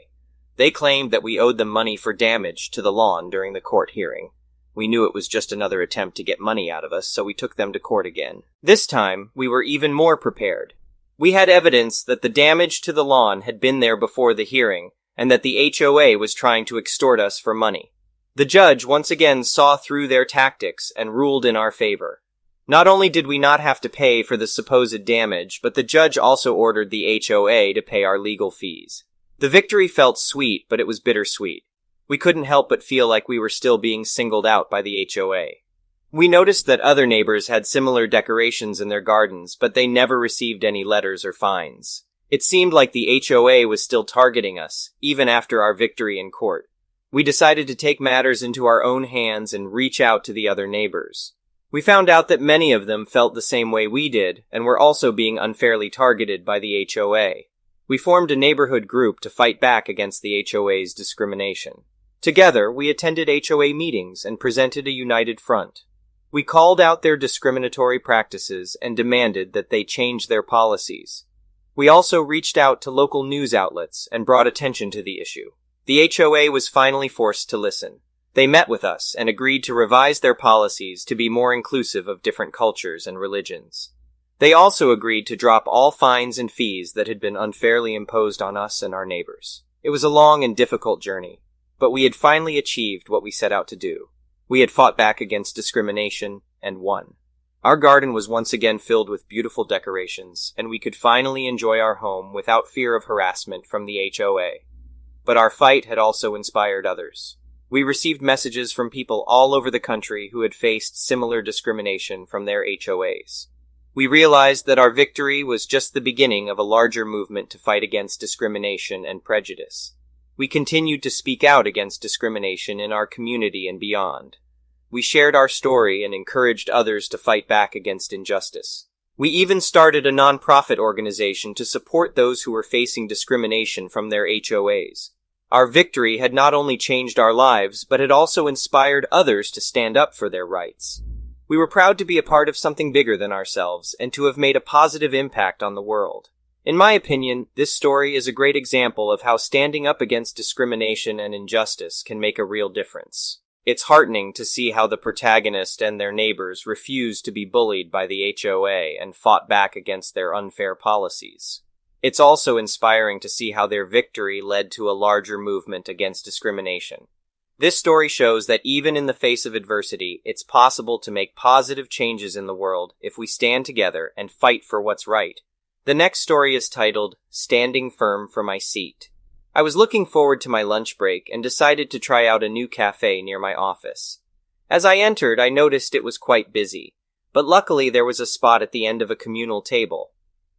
[SPEAKER 1] They claimed that we owed them money for damage to the lawn during the court hearing. We knew it was just another attempt to get money out of us, so we took them to court again. This time, we were even more prepared. We had evidence that the damage to the lawn had been there before the hearing, and that the HOA was trying to extort us for money. The judge once again saw through their tactics and ruled in our favor. Not only did we not have to pay for the supposed damage, but the judge also ordered the HOA to pay our legal fees. The victory felt sweet, but it was bittersweet. We couldn't help but feel like we were still being singled out by the HOA. We noticed that other neighbors had similar decorations in their gardens, but they never received any letters or fines. It seemed like the HOA was still targeting us, even after our victory in court. We decided to take matters into our own hands and reach out to the other neighbors. We found out that many of them felt the same way we did, and were also being unfairly targeted by the HOA. We formed a neighborhood group to fight back against the HOA's discrimination. Together, we attended HOA meetings and presented a united front. We called out their discriminatory practices and demanded that they change their policies. We also reached out to local news outlets and brought attention to the issue. The HOA was finally forced to listen. They met with us and agreed to revise their policies to be more inclusive of different cultures and religions. They also agreed to drop all fines and fees that had been unfairly imposed on us and our neighbors. It was a long and difficult journey, but we had finally achieved what we set out to do. We had fought back against discrimination and won. Our garden was once again filled with beautiful decorations, and we could finally enjoy our home without fear of harassment from the HOA. But our fight had also inspired others. We received messages from people all over the country who had faced similar discrimination from their HOAs. We realized that our victory was just the beginning of a larger movement to fight against discrimination and prejudice. We continued to speak out against discrimination in our community and beyond. We shared our story and encouraged others to fight back against injustice. We even started a nonprofit organization to support those who were facing discrimination from their HOAs. Our victory had not only changed our lives, but had also inspired others to stand up for their rights. We were proud to be a part of something bigger than ourselves and to have made a positive impact on the world. In my opinion, this story is a great example of how standing up against discrimination and injustice can make a real difference. It's heartening to see how the protagonist and their neighbors refused to be bullied by the HOA and fought back against their unfair policies. It's also inspiring to see how their victory led to a larger movement against discrimination. This story shows that even in the face of adversity, it's possible to make positive changes in the world if we stand together and fight for what's right. The next story is titled, Standing Firm for My Seat. I was looking forward to my lunch break and decided to try out a new cafe near my office. As I entered, I noticed it was quite busy, but luckily there was a spot at the end of a communal table.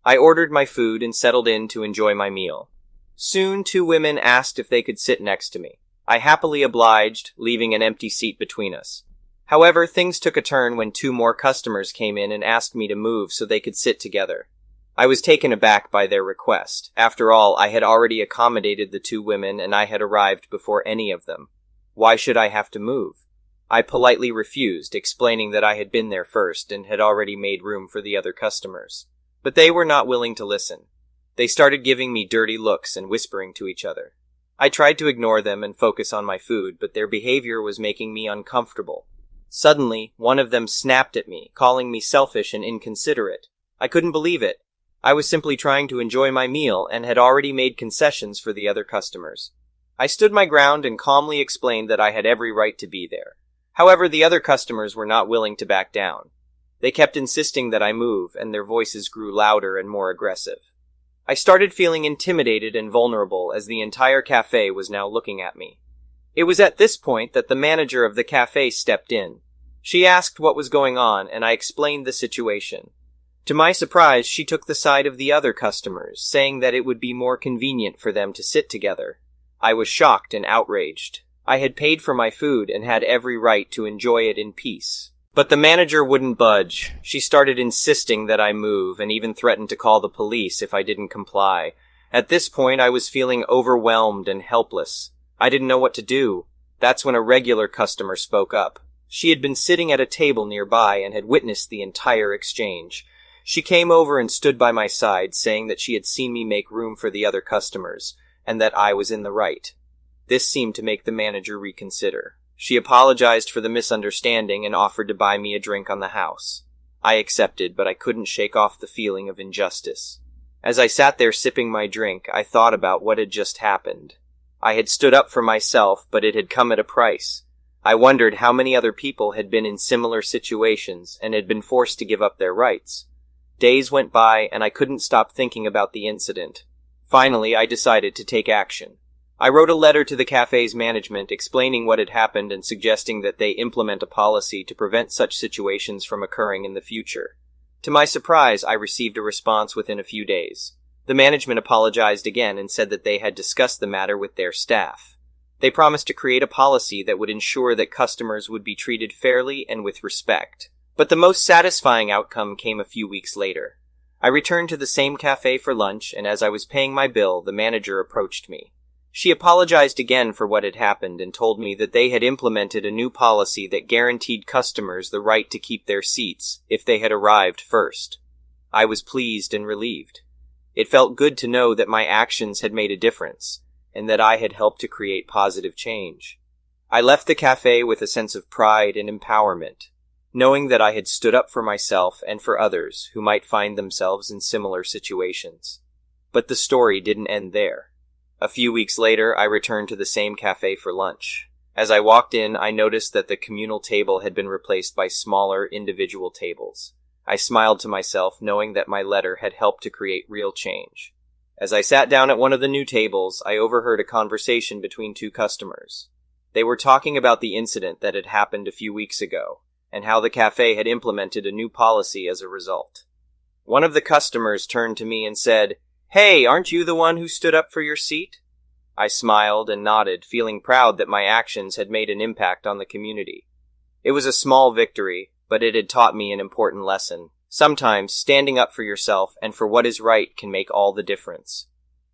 [SPEAKER 1] I ordered my food and settled in to enjoy my meal. Soon, 2 women asked if they could sit next to me. I happily obliged, leaving an empty seat between us. However, things took a turn when 2 more customers came in and asked me to move so they could sit together. I was taken aback by their request. After all, I had already accommodated the 2 women and I had arrived before any of them. Why should I have to move? I politely refused, explaining that I had been there first and had already made room for the other customers. But they were not willing to listen. They started giving me dirty looks and whispering to each other. I tried to ignore them and focus on my food, but their behavior was making me uncomfortable. Suddenly, one of them snapped at me, calling me selfish and inconsiderate. I couldn't believe it. I was simply trying to enjoy my meal and had already made concessions for the other customers. I stood my ground and calmly explained that I had every right to be there. However, the other customers were not willing to back down. They kept insisting that I move, and their voices grew louder and more aggressive. I started feeling intimidated and vulnerable as the entire cafe was now looking at me. It was at this point that the manager of the cafe stepped in. She asked what was going on, and I explained the situation. To my surprise, she took the side of the other customers, saying that it would be more convenient for them to sit together. I was shocked and outraged. I had paid for my food and had every right to enjoy it in peace. But the manager wouldn't budge. She started insisting that I move and even threatened to call the police if I didn't comply. At this point, I was feeling overwhelmed and helpless. I didn't know what to do. That's when a regular customer spoke up. She had been sitting at a table nearby and had witnessed the entire exchange. She came over and stood by my side, saying that she had seen me make room for the other customers, and that I was in the right. This seemed to make the manager reconsider. She apologized for the misunderstanding and offered to buy me a drink on the house. I accepted, but I couldn't shake off the feeling of injustice. As I sat there sipping my drink, I thought about what had just happened. I had stood up for myself, but it had come at a price. I wondered how many other people had been in similar situations and had been forced to give up their rights. Days went by, and I couldn't stop thinking about the incident. Finally, I decided to take action. I wrote a letter to the cafe's management explaining what had happened and suggesting that they implement a policy to prevent such situations from occurring in the future. To my surprise, I received a response within a few days. The management apologized again and said that they had discussed the matter with their staff. They promised to create a policy that would ensure that customers would be treated fairly and with respect. But the most satisfying outcome came a few weeks later. I returned to the same cafe for lunch, and as I was paying my bill, the manager approached me. She apologized again for what had happened and told me that they had implemented a new policy that guaranteed customers the right to keep their seats if they had arrived first. I was pleased and relieved. It felt good to know that my actions had made a difference, and that I had helped to create positive change. I left the cafe with a sense of pride and empowerment, knowing that I had stood up for myself and for others who might find themselves in similar situations. But the story didn't end there. A few weeks later, I returned to the same cafe for lunch. As I walked in, I noticed that the communal table had been replaced by smaller, individual tables. I smiled to myself, knowing that my letter had helped to create real change. As I sat down at one of the new tables, I overheard a conversation between two customers. They were talking about the incident that had happened a few weeks ago, and how the cafe had implemented a new policy as a result. One of the customers turned to me and said, "Hey, aren't you the one who stood up for your seat?" I smiled and nodded, feeling proud that my actions had made an impact on the community. It was a small victory, but it had taught me an important lesson. Sometimes, standing up for yourself and for what is right can make all the difference.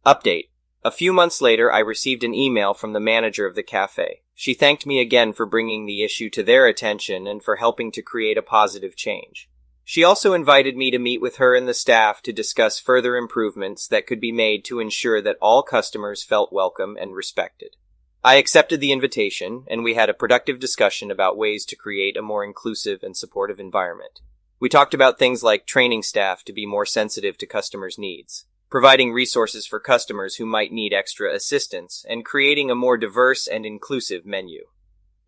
[SPEAKER 1] Update. A few months later, I received an email from the manager of the cafe. She thanked me again for bringing the issue to their attention and for helping to create a positive change. She also invited me to meet with her and the staff to discuss further improvements that could be made to ensure that all customers felt welcome and respected. I accepted the invitation, and we had a productive discussion about ways to create a more inclusive and supportive environment. We talked about things like training staff to be more sensitive to customers' needs, providing resources for customers who might need extra assistance, and creating a more diverse and inclusive menu.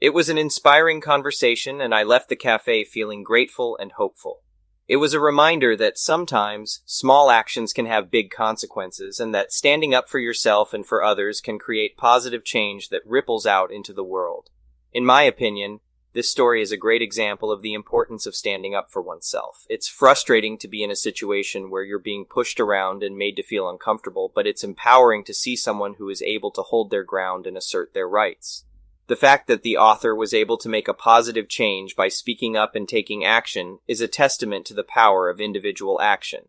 [SPEAKER 1] It was an inspiring conversation, and I left the cafe feeling grateful and hopeful. It was a reminder that sometimes small actions can have big consequences, and that standing up for yourself and for others can create positive change that ripples out into the world. In my opinion, this story is a great example of the importance of standing up for oneself. It's frustrating to be in a situation where you're being pushed around and made to feel uncomfortable, but it's empowering to see someone who is able to hold their ground and assert their rights. The fact that the author was able to make a positive change by speaking up and taking action is a testament to the power of individual action.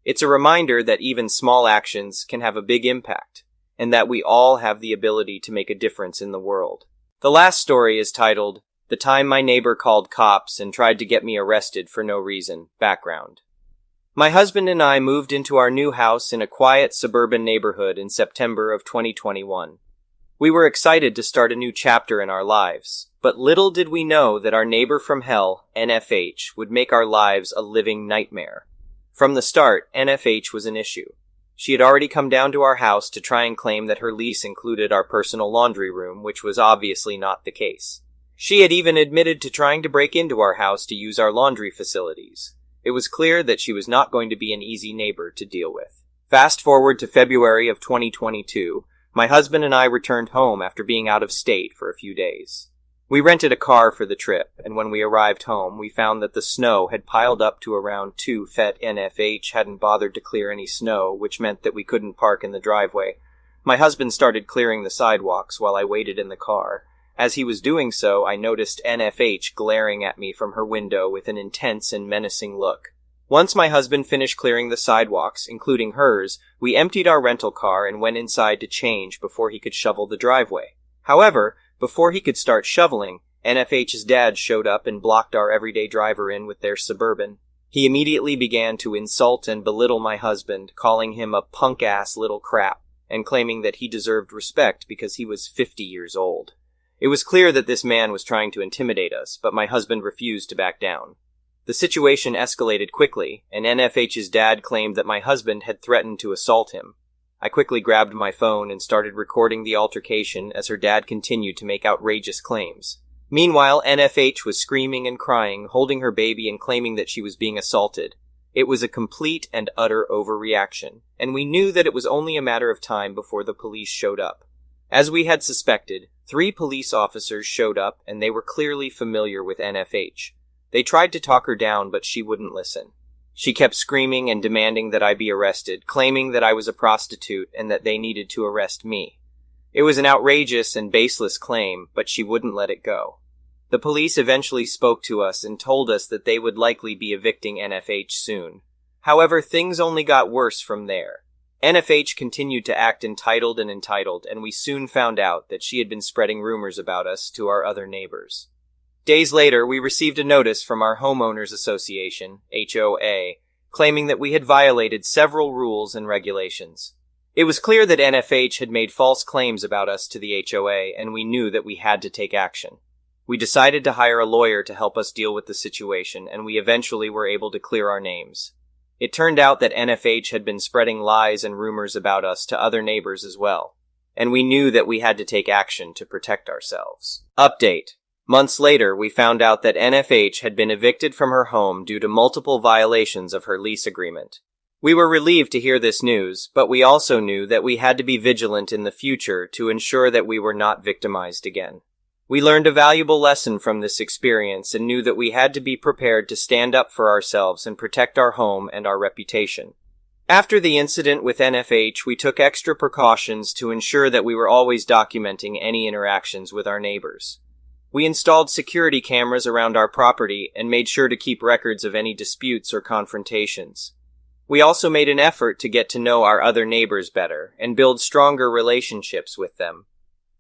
[SPEAKER 1] It's a reminder that even small actions can have a big impact, and that we all have the ability to make a difference in the world. The last story is titled, "The Time My Neighbor Called Cops and Tried to Get Me Arrested for No Reason." Background. My husband and I moved into our new house in a quiet suburban neighborhood in September of 2021. We were excited to start a new chapter in our lives, but little did we know that our neighbor from hell, NFH, would make our lives a living nightmare. From the start, NFH was an issue. She had already come down to our house to try and claim that her lease included our personal laundry room, which was obviously not the case. She had even admitted to trying to break into our house to use our laundry facilities. It was clear that she was not going to be an easy neighbor to deal with. Fast forward to February of 2022, my husband and I returned home after being out of state for a few days. We rented a car for the trip, and when we arrived home, we found that the snow had piled up to around 2 feet. NFH hadn't bothered to clear any snow, which meant that we couldn't park in the driveway. My husband started clearing the sidewalks while I waited in the car. As he was doing so, I noticed NFH glaring at me from her window with an intense and menacing look. Once my husband finished clearing the sidewalks, including hers, we emptied our rental car and went inside to change before he could shovel the driveway. However, before he could start shoveling, NFH's dad showed up and blocked our everyday driver in with their Suburban. He immediately began to insult and belittle my husband, calling him a punk-ass little crap, and claiming that he deserved respect because he was 50 years old. It was clear that this man was trying to intimidate us, but my husband refused to back down. The situation escalated quickly, and NFH's dad claimed that my husband had threatened to assault him. I quickly grabbed my phone and started recording the altercation as her dad continued to make outrageous claims. Meanwhile, NFH was screaming and crying, holding her baby and claiming that she was being assaulted. It was a complete and utter overreaction, and we knew that it was only a matter of time before the police showed up. As we had suspected, 3 police officers showed up, and they were clearly familiar with NFH. They tried to talk her down, but she wouldn't listen. She kept screaming and demanding that I be arrested, claiming that I was a prostitute and that they needed to arrest me. It was an outrageous and baseless claim, but she wouldn't let it go. The police eventually spoke to us and told us that they would likely be evicting NFH soon. However, things only got worse from there. NFH continued to act entitled, and we soon found out that she had been spreading rumors about us to our other neighbors. Days later, we received a notice from our homeowners association, HOA, claiming that we had violated several rules and regulations. It was clear that NFH had made false claims about us to the HOA, and we knew that we had to take action. We decided to hire a lawyer to help us deal with the situation, and we eventually were able to clear our names. It turned out that NFH had been spreading lies and rumors about us to other neighbors as well, and we knew that we had to take action to protect ourselves. Update. Months later, we found out that NFH had been evicted from her home due to multiple violations of her lease agreement. We were relieved to hear this news, but we also knew that we had to be vigilant in the future to ensure that we were not victimized again. We learned a valuable lesson from this experience and knew that we had to be prepared to stand up for ourselves and protect our home and our reputation. After the incident with NFH, we took extra precautions to ensure that we were always documenting any interactions with our neighbors. We installed security cameras around our property and made sure to keep records of any disputes or confrontations. We also made an effort to get to know our other neighbors better and build stronger relationships with them.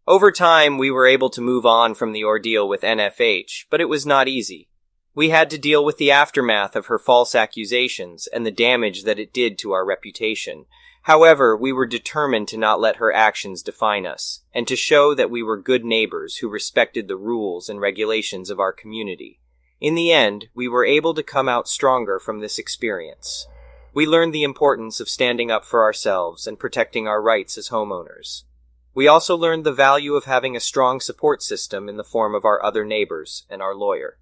[SPEAKER 1] Over time, we were able to move on from the ordeal with NFH, but it was not easy. We had to deal with the aftermath of her false accusations and the damage that it did to our reputation. However, we were determined to not let her actions define us, and to show that we were good neighbors who respected the rules and regulations of our community. In the end, we were able to come out stronger from this experience. We learned the importance of standing up for ourselves and protecting our rights as homeowners. We also learned the value of having a strong support system in the form of our other neighbors and our lawyer.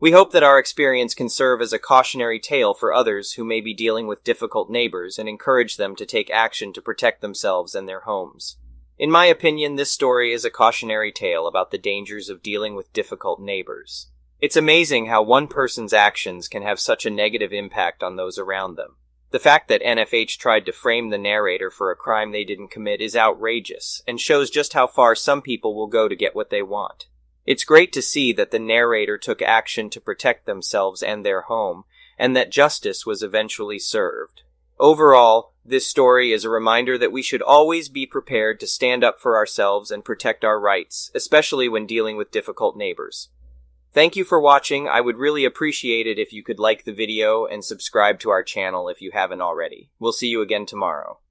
[SPEAKER 1] We hope that our experience can serve as a cautionary tale for others who may be dealing with difficult neighbors and encourage them to take action to protect themselves and their homes. In my opinion, this story is a cautionary tale about the dangers of dealing with difficult neighbors. It's amazing how one person's actions can have such a negative impact on those around them. The fact that NFH tried to frame the narrator for a crime they didn't commit is outrageous and shows just how far some people will go to get what they want. It's great to see that the narrator took action to protect themselves and their home, and that justice was eventually served. Overall, this story is a reminder that we should always be prepared to stand up for ourselves and protect our rights, especially when dealing with difficult neighbors. Thank you for watching. I would really appreciate it if you could like the video and subscribe to our channel if you haven't already. We'll see you again tomorrow.